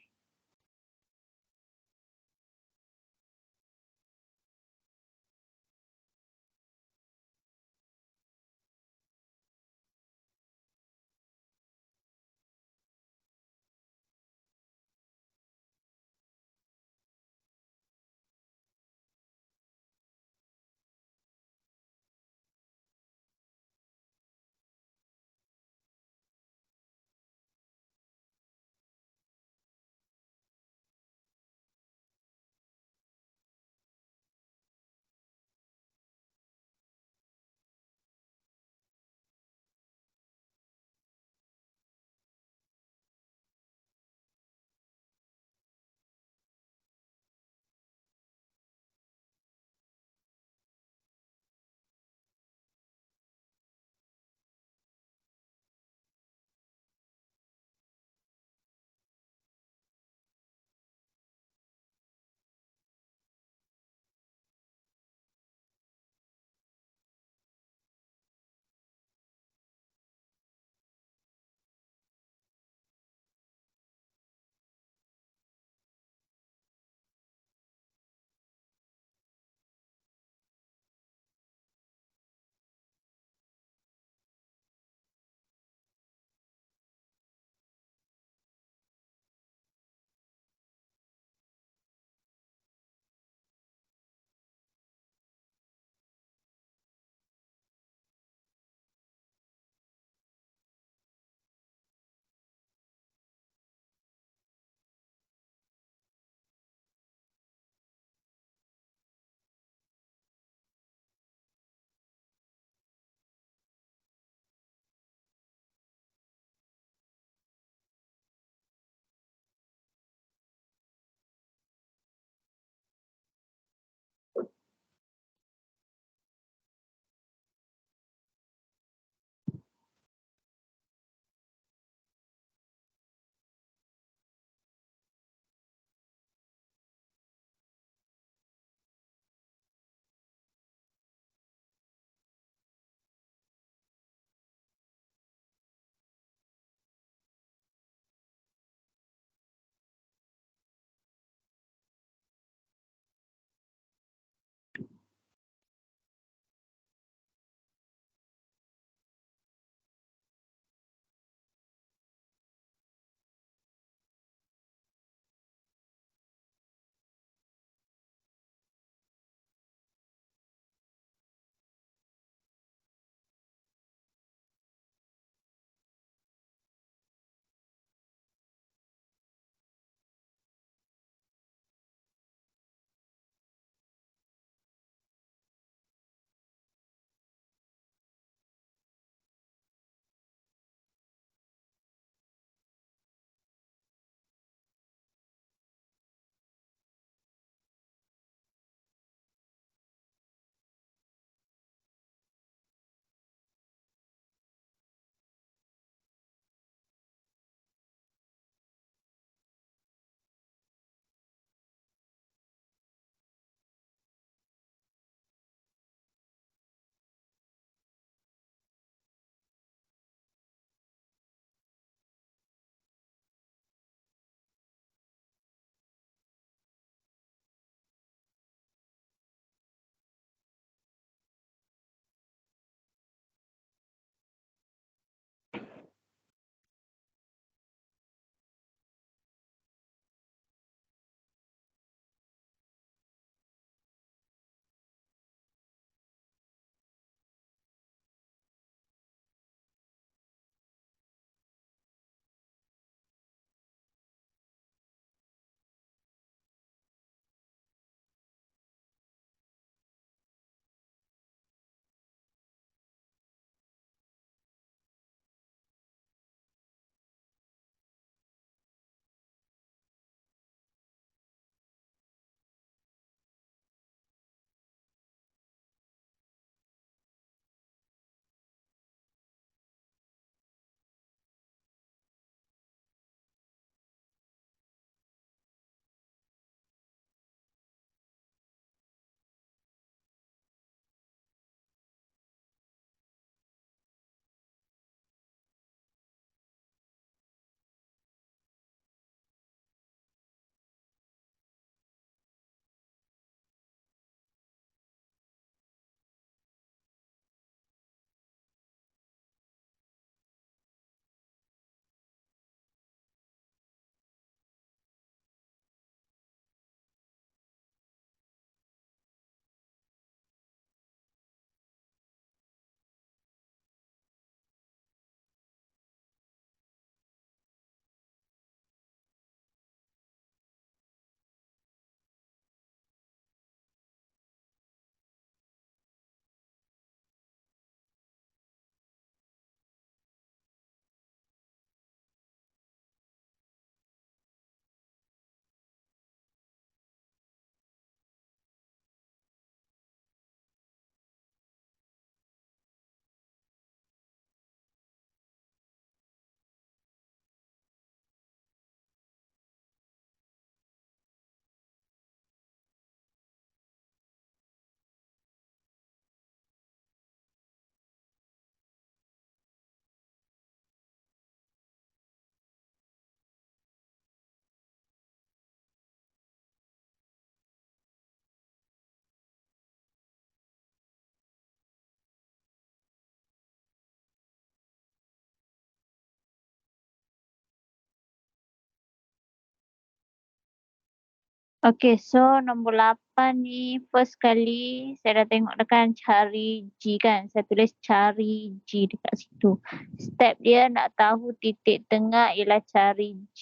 Okay, so nombor 8 ni first kali saya dah tengok dah kan cari G kan. Saya tulis cari G dekat situ. Step dia nak tahu titik tengah ialah cari G.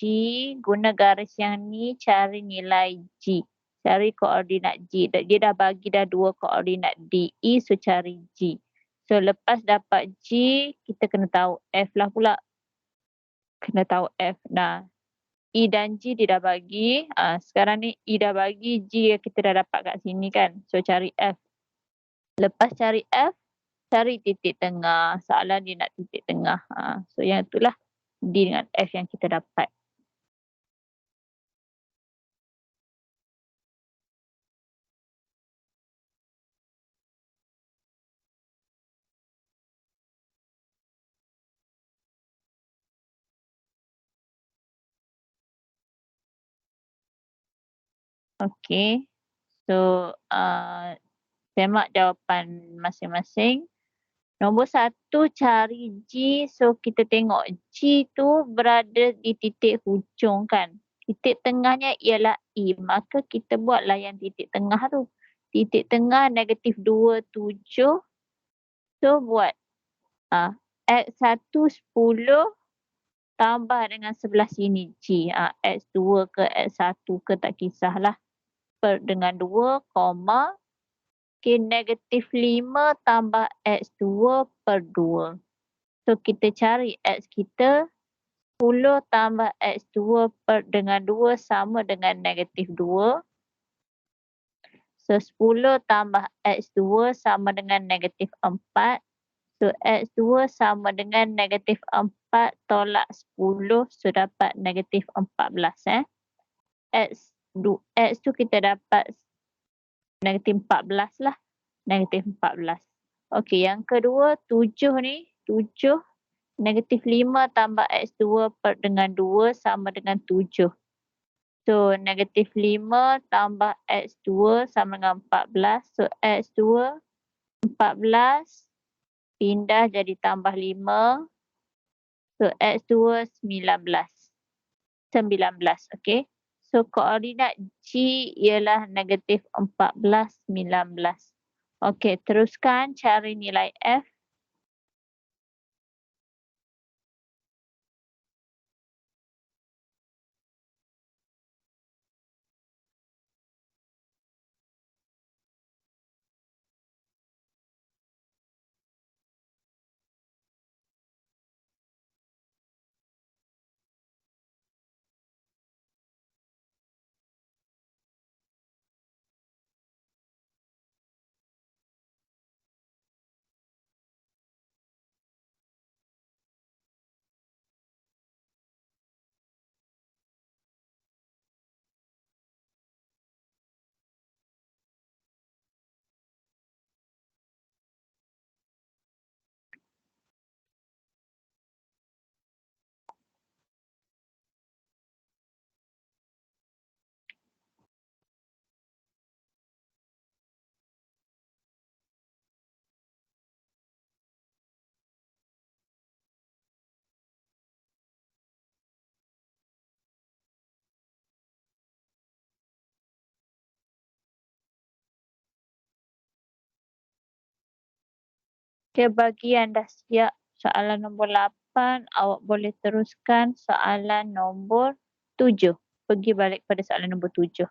Guna garis yang ni cari nilai G. Cari koordinat G. Dia dah bagi dah 2 koordinat D, E, so cari G. So lepas dapat G, kita kena tahu F lah pula. Kena tahu F. Nah, E dan G dia dah bagi. Sekarang ni E dah bagi, G kita dah dapat kat sini kan. So cari F. Lepas cari F, cari titik tengah. Soalan dia nak titik tengah. So yang itulah D dengan F yang kita dapat. Okay. So semak jawapan masing-masing. Nombor 1 cari G. So kita tengok G tu berada di titik hujung kan. Titik tengahnya ialah E. Maka kita buatlah yang titik tengah tu. Titik tengah negatif 27. So buat X1 10 tambah dengan sebelah sini G. X2 ke X1 ke tak kisahlah. Per dengan 2, koma. Okay, negatif 5 tambah X2 per 2. So kita cari X kita 10 tambah X2 per dengan 2 sama dengan negatif 2. So 10 tambah X2 sama dengan negatif 4. So X2 sama dengan negatif 4 tolak 10. So dapat negatif 14. X tu kita dapat negatif 14 lah. Negatif 14. Okey, yang kedua 7 ni. 7 negatif 5 tambah X2 per dengan 2 sama dengan 7. So, negatif 5 tambah X2 sama dengan 14. So, X2 14 pindah jadi tambah 5. So, X2 19. 19, okey. So, koordinat G ialah negatif 14, 19. Okey, teruskan cari nilai F. Okay, bagi yang dah siap soalan nombor 8, awak boleh teruskan soalan nombor 7. Pergi balik pada soalan nombor 7.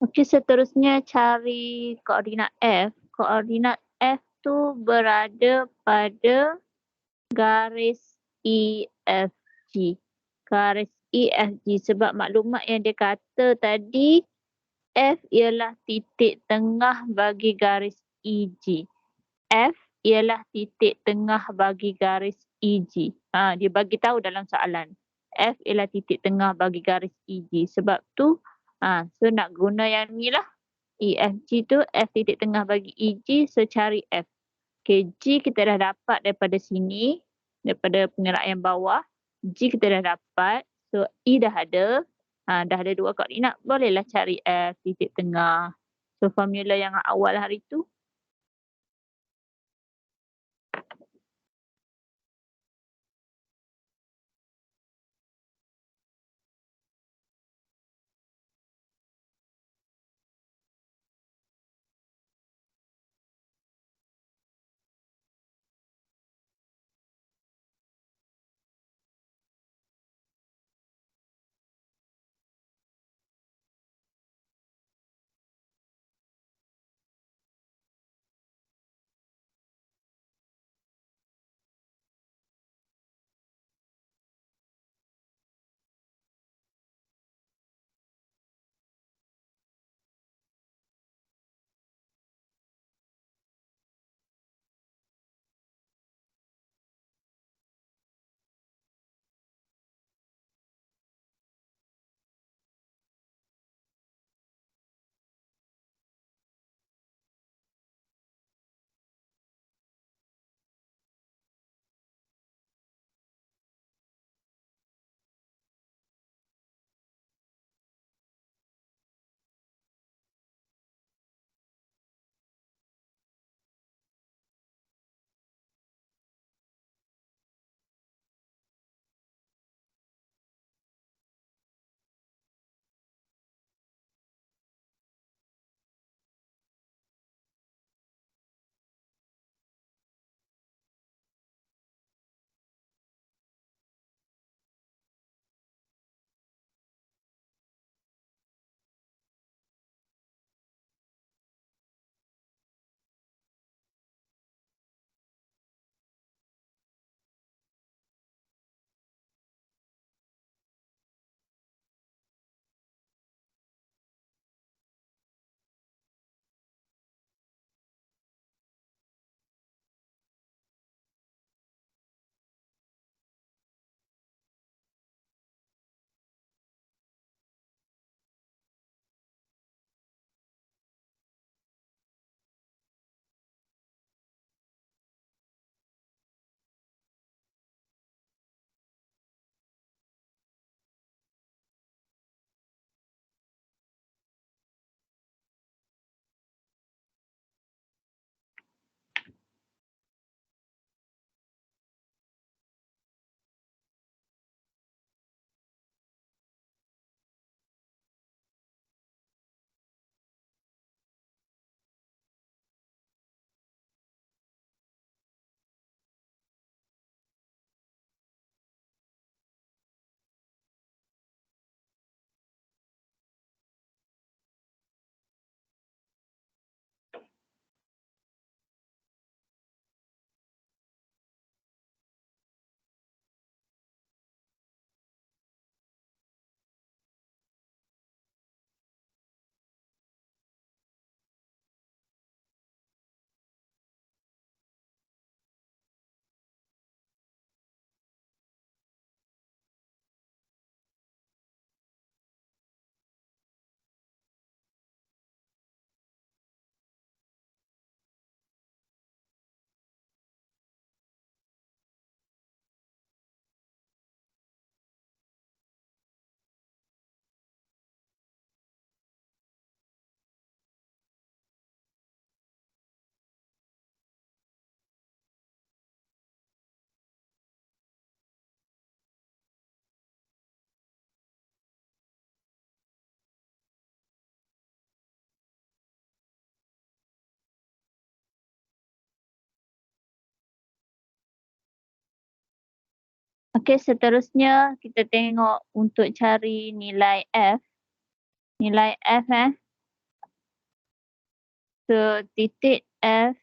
Okey, seterusnya cari koordinat F. Koordinat F tu berada pada garis EFG. Garis EFG sebab maklumat yang dia kata tadi F ialah titik tengah bagi garis EG. F ialah titik tengah bagi garis EG. Dia bagi tahu dalam soalan. F ialah titik tengah bagi garis EG. Sebab tu, so nak guna yang ni lah. EFG tu F titik tengah bagi EG, so cari F. Okay, G kita dah dapat daripada sini, daripada pengeraian bawah. G kita dah dapat, so E dah ada. Dah ada 2 koordinat, bolehlah cari F titik tengah. So formula yang awal hari tu. Okey, seterusnya kita tengok untuk cari nilai F. Nilai F So, titik F,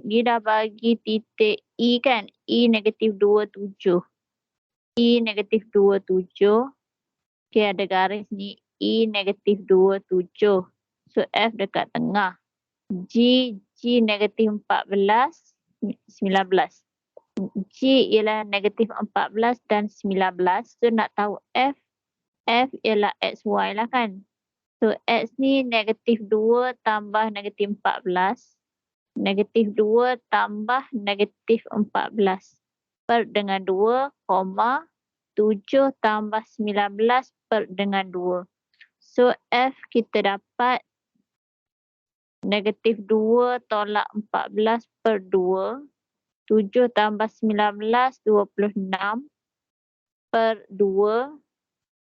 dia dah bagi titik E kan? E negatif 27. E negatif 27. Okay, ada garis ni. E negatif 27. So, F dekat tengah. G negatif 14, 19. G ialah negatif 14 dan 19. So, nak tahu F ialah XY lah kan? So, X ni negatif 2 tambah negatif 14. Negatif 2 tambah negatif 14 per dengan 2, 7 tambah 19 per dengan 2. So, F kita dapat negatif 2 tolak 14 per 2. 7 tambah 19, 26 per 2.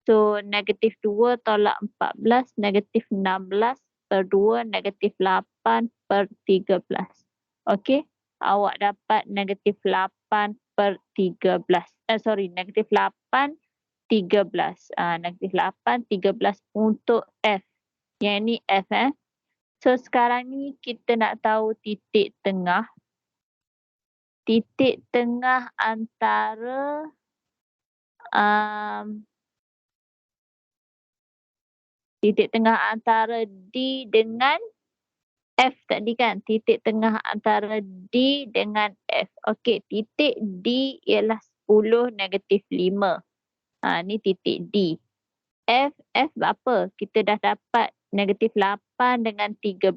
So, negatif 2 tolak 14, negatif 16 per 2, negatif 8 per 13. Okey, awak dapat negatif 8 per 13. Negatif 8, 13. Negatif 8, 13 untuk F. Yang ni F So, sekarang ni kita nak tahu titik tengah. Titik tengah antara D dengan F tadi kan? Titik tengah antara D dengan F. Okey, titik D ialah 10 negatif 5. Ni titik D. F berapa? Kita dah dapat negatif 8 dengan 13.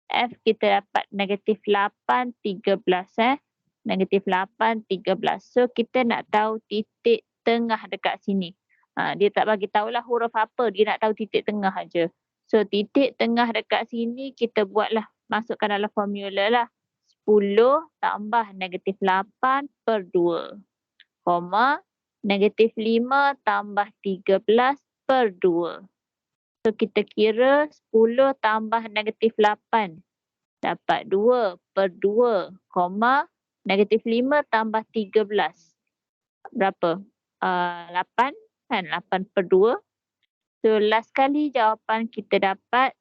F kita dapat negatif 8, 13. Negatif 8, 13. So, kita nak tahu titik tengah dekat sini. Dia tak bagi tahulah huruf apa. Dia nak tahu titik tengah aja. So, titik tengah dekat sini kita buatlah. Masukkan dalam formula lah. 10 tambah negatif 8 per 2. Negatif 5 tambah 13 per 2. So, kita kira 10 tambah negatif 8. Dapat 2 per 2, negatif 5 tambah 13. Berapa? 8 kan? 8 per 2. So, last kali jawapan kita dapat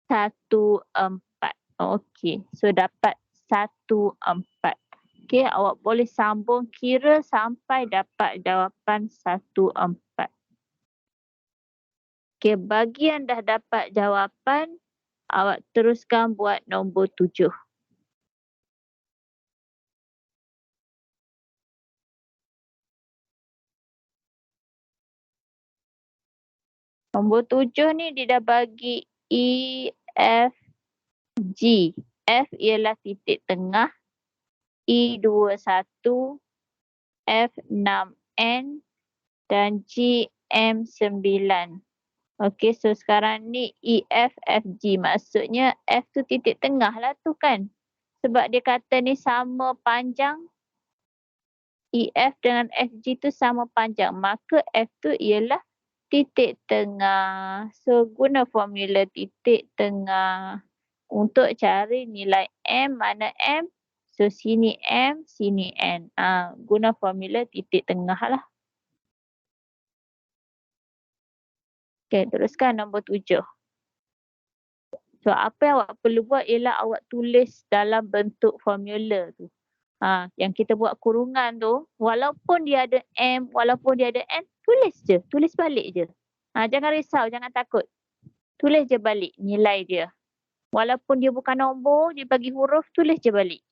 14. Okey, so dapat 14. Okey, awak boleh sambung kira sampai dapat jawapan 14. Okey, bagi yang dah dapat jawapan, awak teruskan buat nombor 7. Nombor 7 ni dia dah bagi E, F, G. F ialah titik tengah. E 21, F 6N dan G M 9. Okey, so sekarang ni E, F, F, G. Maksudnya F tu titik tengah lah tu kan. Sebab dia kata ni sama panjang. E, F dengan F, G tu sama panjang. Maka F tu ialah titik tengah. So, guna formula titik tengah untuk cari nilai M. Mana M? So, sini M, sini N. Guna formula titik tengah lah. Okay, teruskan nombor 7. So, apa yang awak perlu buat ialah awak tulis dalam bentuk formula tu. Yang kita buat kurungan tu, walaupun dia ada M, walaupun dia ada N, tulis je. Tulis balik je. Jangan risau, jangan takut. Tulis je balik nilai dia. Walaupun dia bukan nombor, dia bagi huruf, tulis je balik.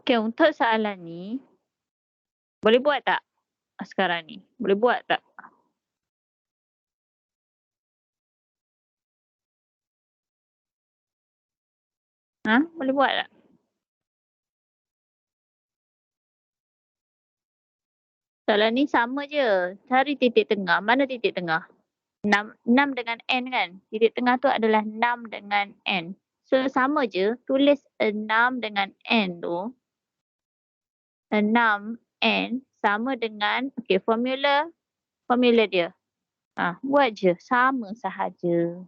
Okey, untuk soalan ni, boleh buat tak sekarang ni? Boleh buat tak? Boleh buat tak? Soalan ni sama je, cari titik tengah. Mana titik tengah? 6 dengan N kan? Titik tengah tu adalah 6 dengan N. So sama je, tulis 6 dengan N tu, 6 N sama dengan, okey, formula dia. Buat je, sama sahaja.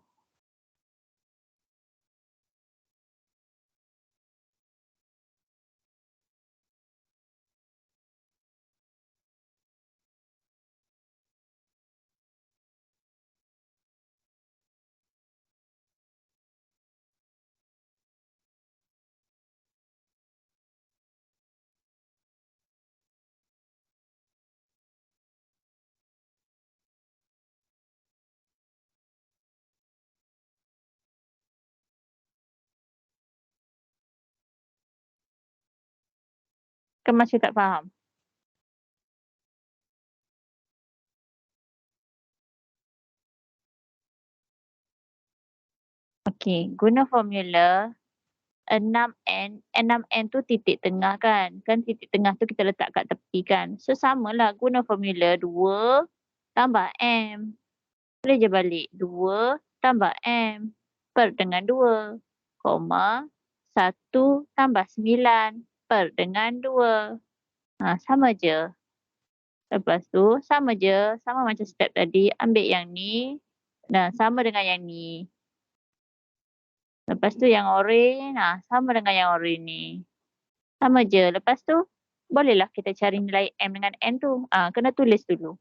Kan masih tak faham? Okey, guna formula 6N, 6N tu titik tengah kan? Kan titik tengah tu kita letak kat tepi kan? So samalah guna formula 2 tambah M. Boleh je balik. 2 tambah M per dengan 2, koma 1 tambah 9 per dengan 2. Sama je. Lepas tu sama je, sama macam step tadi, ambil yang ni dan sama dengan yang ni. Lepas tu yang oren, sama dengan yang oren ni. Sama je. Lepas tu, bolehlah kita cari nilai M dengan N tu. Kena tulis dulu.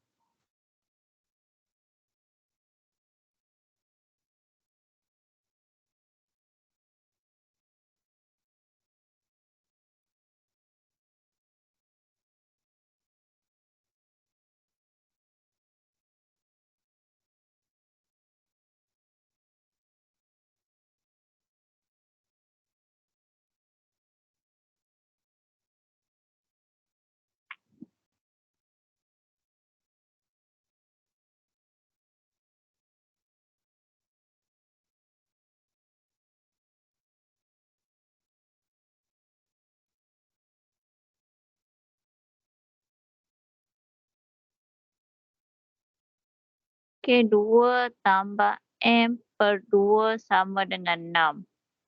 Okey, 2 tambah M per 2 sama dengan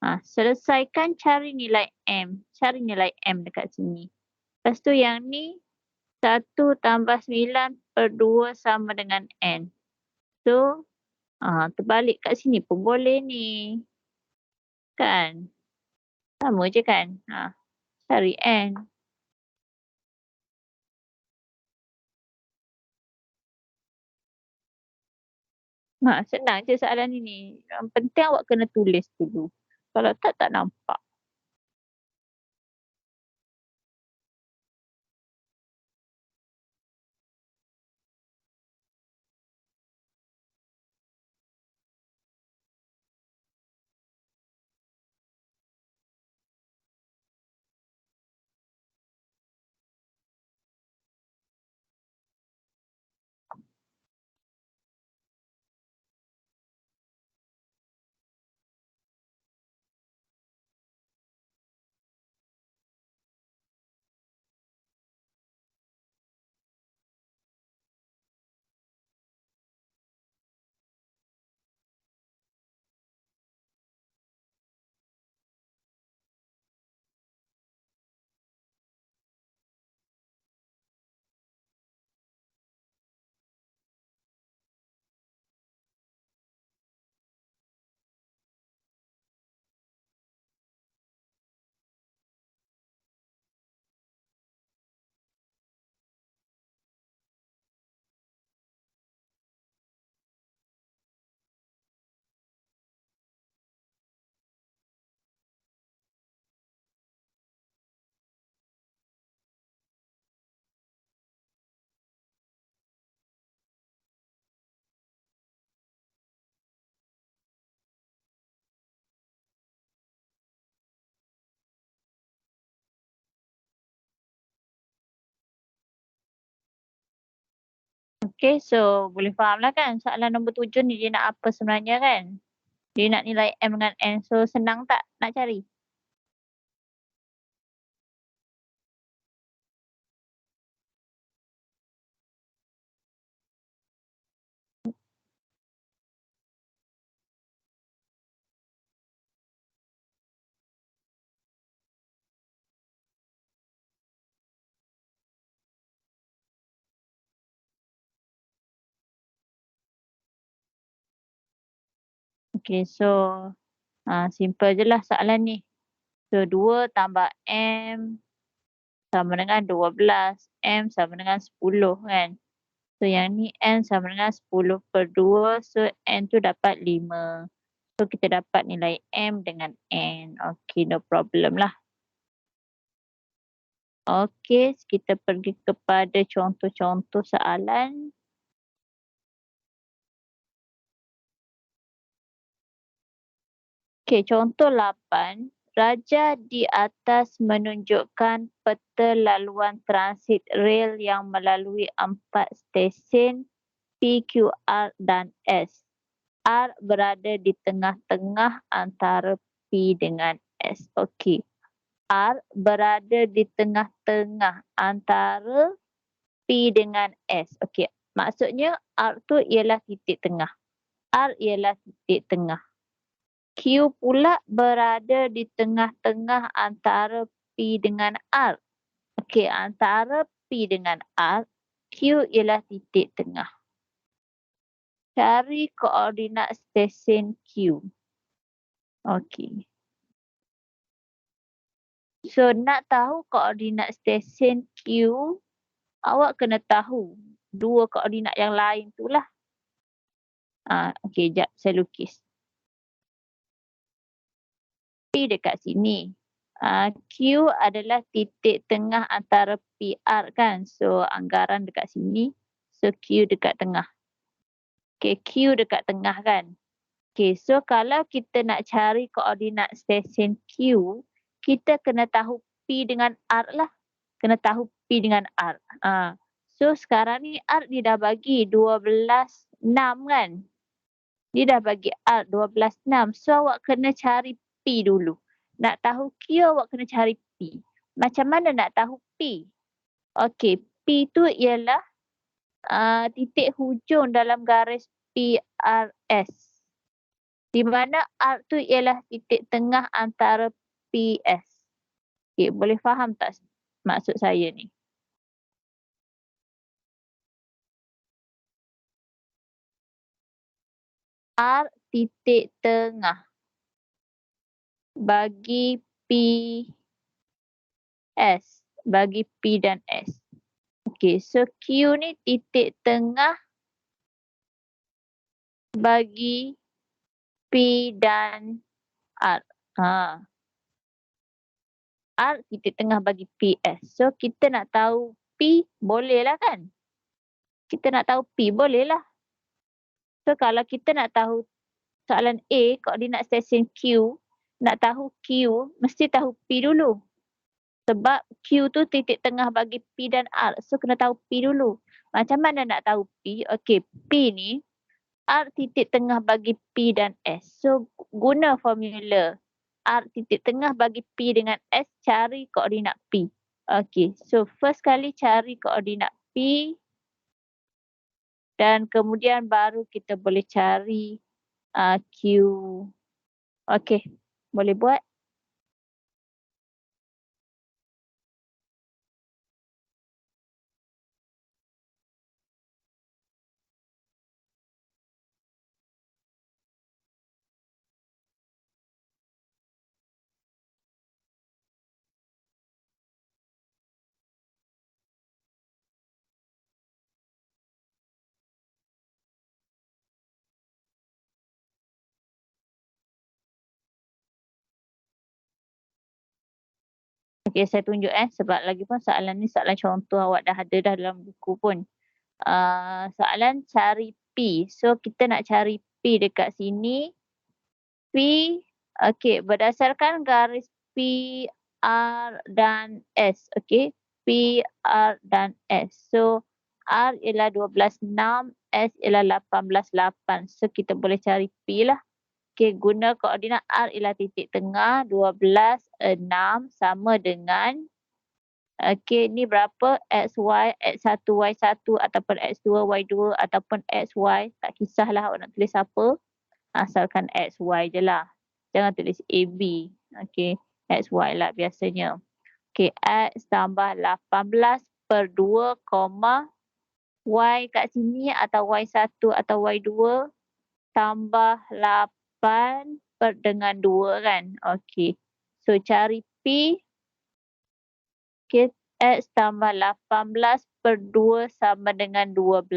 6. Selesaikan cari nilai M. Cari nilai M dekat sini. Lepas tu yang ni, 1 tambah 9 per 2 sama dengan N. So, terbalik kat sini pun boleh ni. Kan? Sama je kan? Cari N. Senang je soalan ini. Yang penting awak kena tulis dulu. Kalau tak, tak nampak. Okay, so boleh faham lah kan soalan nombor 7 ni dia nak apa sebenarnya kan? Dia nak nilai M dengan N. So senang tak nak cari? Okay, so simple je lah soalan ni. So 2 tambah M sama dengan 12. M sama dengan 10 kan? So yang ni N sama dengan 10 per 2. So N tu dapat 5. So kita dapat nilai M dengan N. Okay, no problem lah. Okay, kita pergi kepada contoh-contoh soalan. Okay, contoh 8. Raja di atas menunjukkan peta laluan transit rel yang melalui 4 stesen P, Q, R dan S. R berada di tengah-tengah antara P dengan S. Okey. R berada di tengah-tengah antara P dengan S. Okey. Maksudnya R tu ialah titik tengah. R ialah titik tengah. Q pula berada di tengah-tengah antara P dengan R. Okey, antara P dengan R, Q ialah titik tengah. Cari koordinat stesen Q. Okey. So nak tahu koordinat stesen Q, awak kena tahu dua koordinat yang lain tu lah. Okey, jap saya lukis. P dekat sini. Q adalah titik tengah antara PR kan. So anggaran dekat sini. So Q dekat tengah. Okay, Q dekat tengah kan. Okay, so kalau kita nak cari koordinat stesen Q, kita kena tahu P dengan R lah. Kena tahu P dengan R. So sekarang ni R dia dah bagi 12,6 kan. Dia dah bagi R 12,6. So awak kena cari P dulu. Nak tahu Q awak kena cari P. Macam mana nak tahu P? Okey, P tu ialah titik hujung dalam garis PRS. Di mana R tu ialah titik tengah antara PS. Okey, boleh faham tak maksud saya ni? R titik tengah bagi PS, bagi P dan S. Okey, so Q ni titik tengah bagi P dan R. R titik tengah bagi PS. So kita nak tahu P, boleh lah kan? Kita nak tahu P, boleh lah. So kalau kita nak tahu soalan A, koordinat stesen Q, nak tahu Q, mesti tahu P dulu. Sebab Q tu titik tengah bagi P dan R. So kena tahu P dulu. Macam mana nak tahu P? Okey, P ni R titik tengah bagi P dan S. So guna formula R titik tengah bagi P dengan S, cari koordinat P. Okey, so first kali cari koordinat P dan kemudian baru kita boleh cari Q. Okey, boleh buat. Okey, saya tunjuk sebab lagi pun soalan ni soalan contoh awak dah ada dah dalam buku pun. Soalan cari P. So kita nak cari P dekat sini. P, okey, berdasarkan garis P, R dan S. Okey, P, R dan S. So R ialah 12.6, S ialah 18.8. So kita boleh cari P lah. Okey, guna koordinat R ialah titik tengah 12.6 sama dengan okey, ni berapa? XY, X1, Y1 ataupun X2, Y2 ataupun XY. Tak kisahlah awak nak tulis apa. Asalkan XY je lah. Jangan tulis AB. Okey, XY lah biasanya. Okey, X tambah 18 per 2, Y kat sini atau Y1 atau Y2 tambah 8 per dengan 2 kan. Okey. So cari P. Okey, X tambah 18 per 2 sama dengan 12.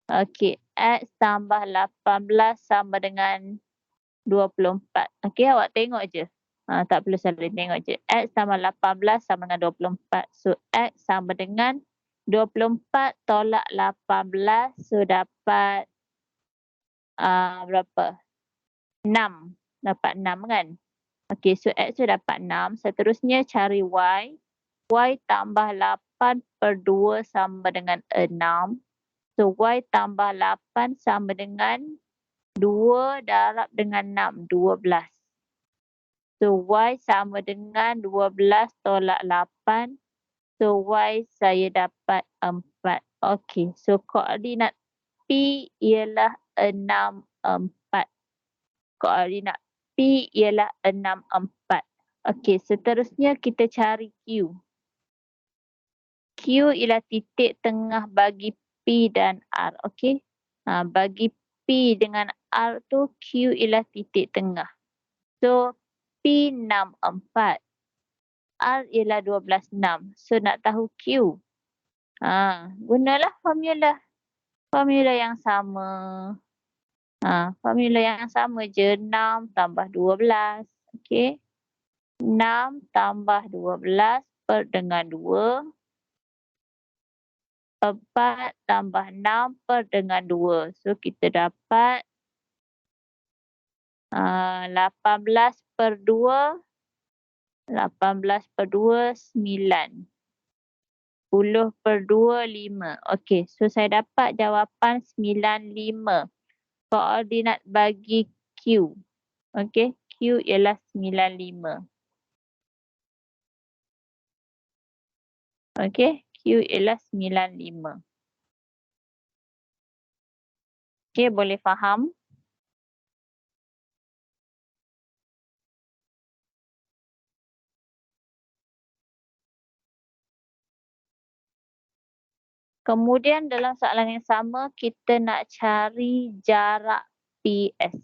Okey, X tambah 18 sama dengan 24. Okey, awak tengok je. Tak perlu saling tengok je. X tambah 18 sama dengan 24. So X sama dengan 24 tolak 18. So dapat berapa? 6. Dapat 6 kan? Okey, so X tu dapat 6. Seterusnya cari Y. Y tambah 8 per 2 sama dengan 6. So Y tambah 8 sama dengan 2 darab dengan 6. 12. So Y sama dengan 12 tolak 8. So Y saya dapat 4. Okey, so koordinat P ialah 6, 4. Koordinat P ialah 6, 4. Okey, seterusnya kita cari Q. Q ialah titik tengah bagi P dan R. Okey. Bagi P dengan R tu Q ialah titik tengah. So P 6, 4. R ialah 12.6. So nak tahu Q. Gunalah formula. Formula yang sama. Formula yang sama je. 6 tambah 12. Okey. 6 tambah 12 per dengan 2. 4 tambah 6 per dengan 2. So kita dapat 18 per 2. 18 per 2, 9. 10 per 2, 5. Okey, so saya dapat jawapan 95. Koordinat bagi Q. Okey, Q ialah 95. Okey, Q ialah 95. Okey, boleh faham? Kemudian dalam soalan yang sama, kita nak cari jarak PS.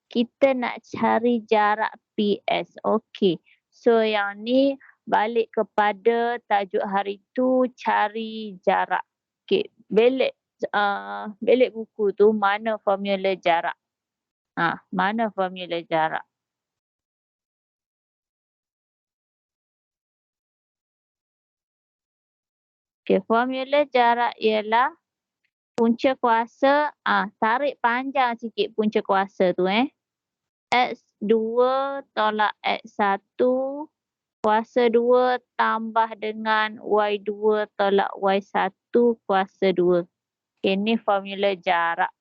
Kita nak cari jarak PS. Okey. So yang ni balik kepada tajuk hari tu, cari jarak. Okey. Belik buku tu mana formula jarak. Mana formula jarak. Okey, formula jarak ialah punca kuasa, tarik panjang sikit punca kuasa tu X2 tolak X1 kuasa 2 tambah dengan Y2 tolak Y1 kuasa 2. Okay, ni formula jarak.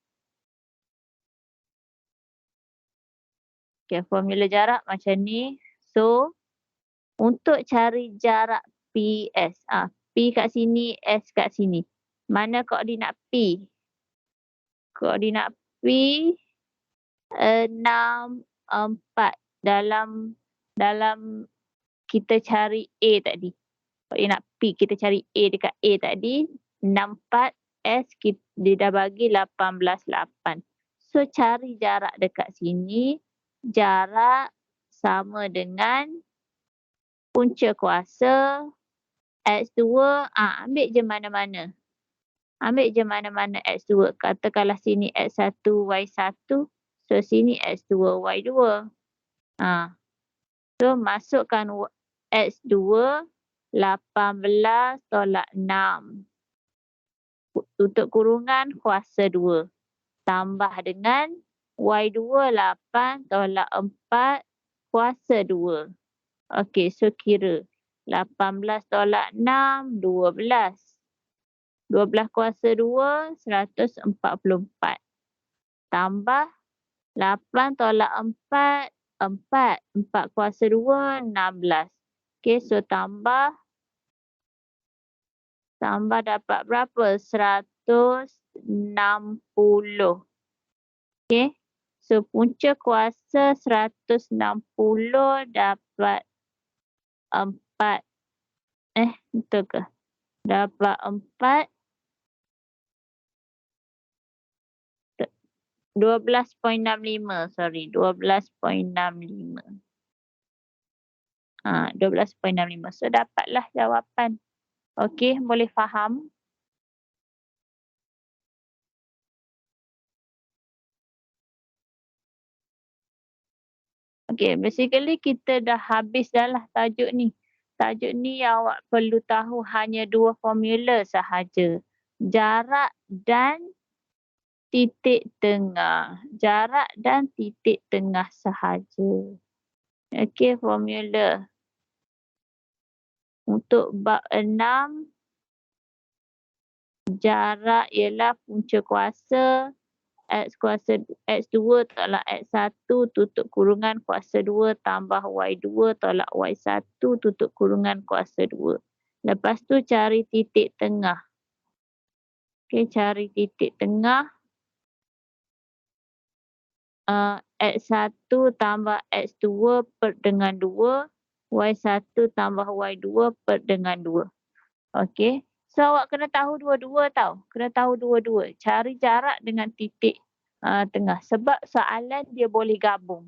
Okay, formula jarak macam ni. So, untuk cari jarak PS. P kat sini, S kat sini. Mana koordinat P? Koordinat P 6, 4 dalam kita cari A tadi. Koordinat P kita cari A dekat A tadi 6, 4 S dia dah bagi 18, 8. So cari jarak dekat sini. Jarak sama dengan punca kuasa X2. Ambil je mana-mana. Ambil je mana-mana X2. Katakanlah sini X1, Y1. So sini X2, Y2. So masukkan X2 18 tolak 6. Tutup kurungan kuasa 2. Tambah dengan Y2 8 tolak 4 kuasa 2. Okey, so kira 18 tolak 6, 12. 12 kuasa 2, 144. Tambah 8 tolak 4, 4. 4 kuasa 2, 16. Okay, so tambah dapat berapa? 160. Okay. So punca kuasa 160 dapat 4. Betul ke? Dapat 4. 12.65. Sorry, 12.65. 12.65. So dapatlah jawapan. Okey, boleh faham? Okey, basically kita dah habis dah lah tajuk ni. Tajuk ni yang awak perlu tahu hanya 2 formula sahaja. Jarak dan titik tengah. Jarak dan titik tengah sahaja. Okey, formula. Untuk bab 6, jarak ialah punca kuasa X2 tolak X1 tutup kurungan kuasa 2 tambah Y2 tolak Y1 tutup kurungan kuasa 2. Lepas tu cari titik tengah. Okey, cari titik tengah. X1 tambah X2 per dengan 2. Y1 tambah Y2 per dengan 2. Okey. So awak kena tahu dua-dua tau. Kena tahu dua-dua. Cari jarak dengan titik tengah. Sebab soalan dia boleh gabung.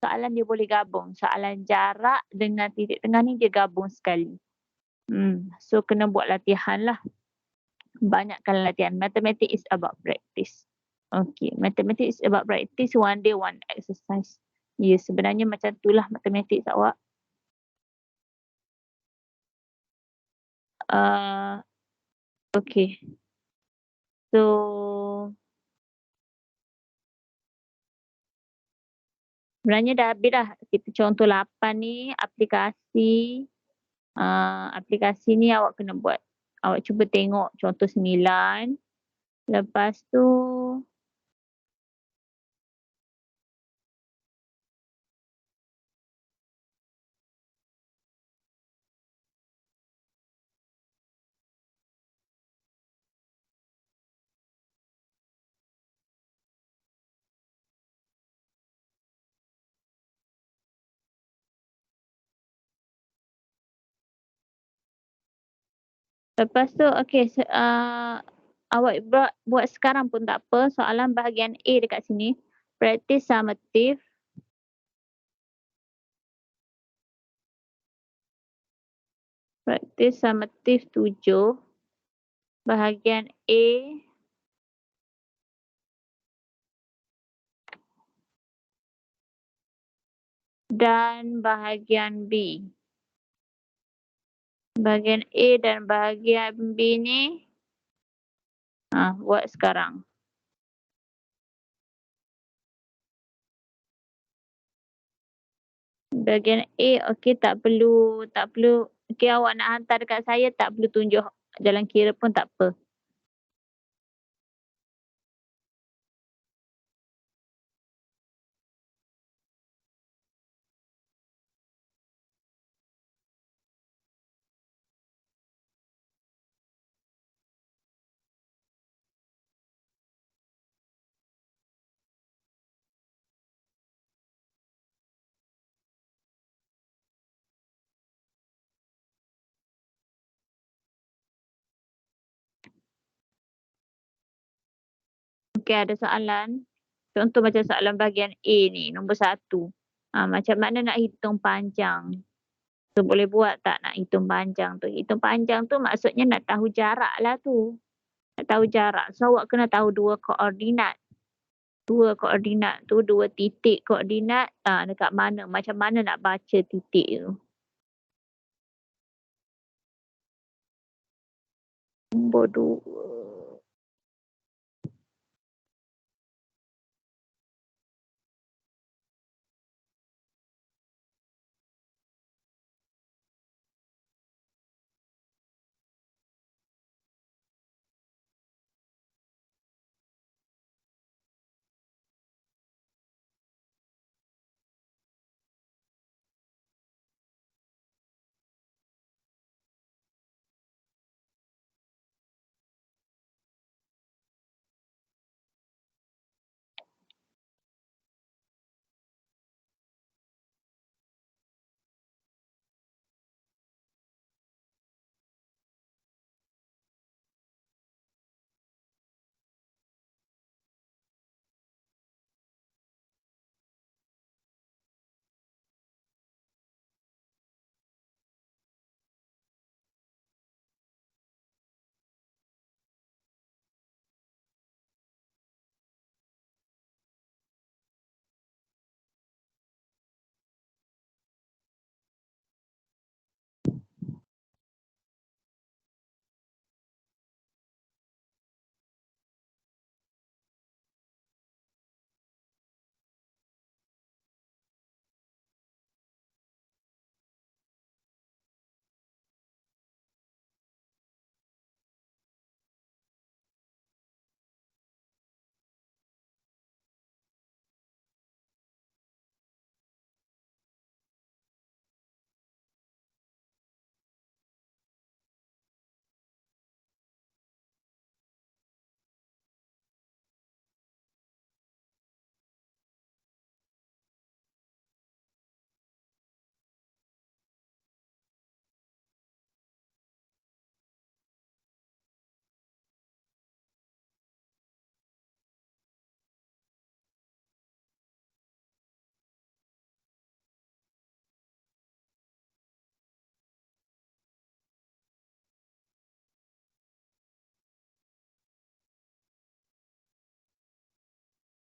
Soalan jarak dengan titik tengah ni dia gabung sekali. So kena buat latihan lah. Banyakkan latihan. Mathematics is about practice. Okay. Mathematics is about practice. One day, one exercise. Ya, sebenarnya macam itulah mathematics awak. Okay. So, sebenarnya dah habis dah. Kita contoh 8 ni, aplikasi. Aplikasi ni awak kena buat. Awak cuba tengok contoh 9. Lepas tu, okay. Awak buat sekarang pun tak apa. Soalan bahagian A dekat sini. Practice summative. Practice summative 7. Bahagian A. Dan bahagian B. Bahagian A dan bahagian B ni. Buat sekarang. Bahagian A, okey, tak perlu. Okey, awak nak hantar dekat saya, tak perlu tunjuk jalan kira pun tak apa. Okey, ada soalan. Contoh macam soalan bahagian A ni, nombor 1. Macam mana nak hitung panjang? So, boleh buat tak nak hitung panjang tu? Hitung panjang tu maksudnya nak tahu jarak lah tu. Nak tahu jarak. So, awak kena tahu 2 koordinat. 2 koordinat tu, 2 titik koordinat. Dekat mana? Macam mana nak baca titik tu? Nombor 2.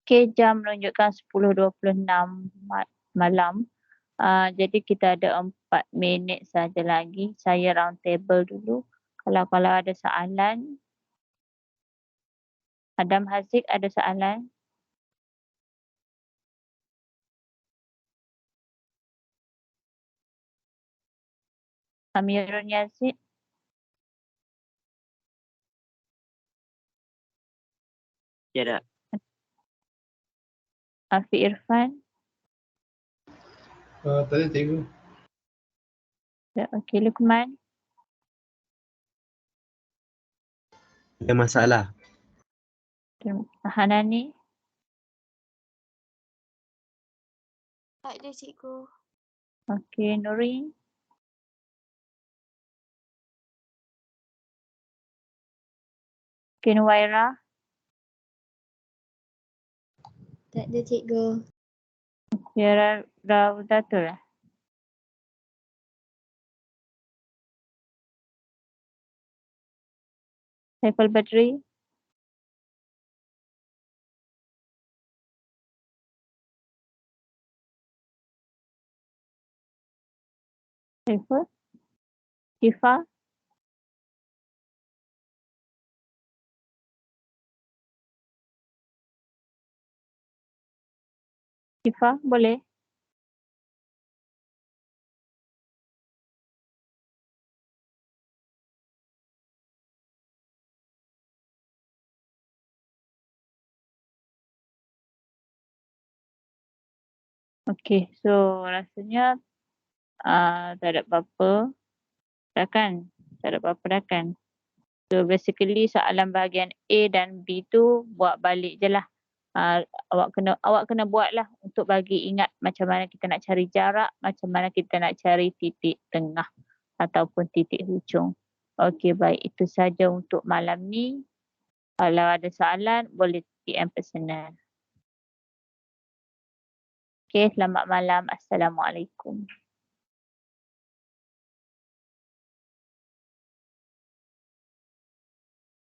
Okey, jam menunjukkan 10.26 malam. Jadi kita ada 4 minit saja lagi. Saya round table dulu. Kalau ada soalan. Adam Haziq ada soalan? Amirul Yazid? Tiada. Afiq Irfan? Tadi cikgu. Ya, okey, Luqman? Ada masalah. Hanani? Tak ada cikgu. Okey, Nurin? Okey, Nuwaira? Tak ada cikgu. Ya, Raudatul lah. Saiful Badri? Saiful? Shifa? Shifa, boleh? Okey, so rasanya tak ada apa-apa. Dah kan? Tak ada apa-apa dah kan? So basically soalan bahagian A dan B tu buat balik je lah. Awak kena buat lah untuk bagi ingat macam mana kita nak cari jarak, macam mana kita nak cari titik tengah ataupun titik hujung. Okey, baik. Itu saja untuk malam ni. Kalau ada soalan, boleh PM personal. Okey, selamat malam. Assalamualaikum.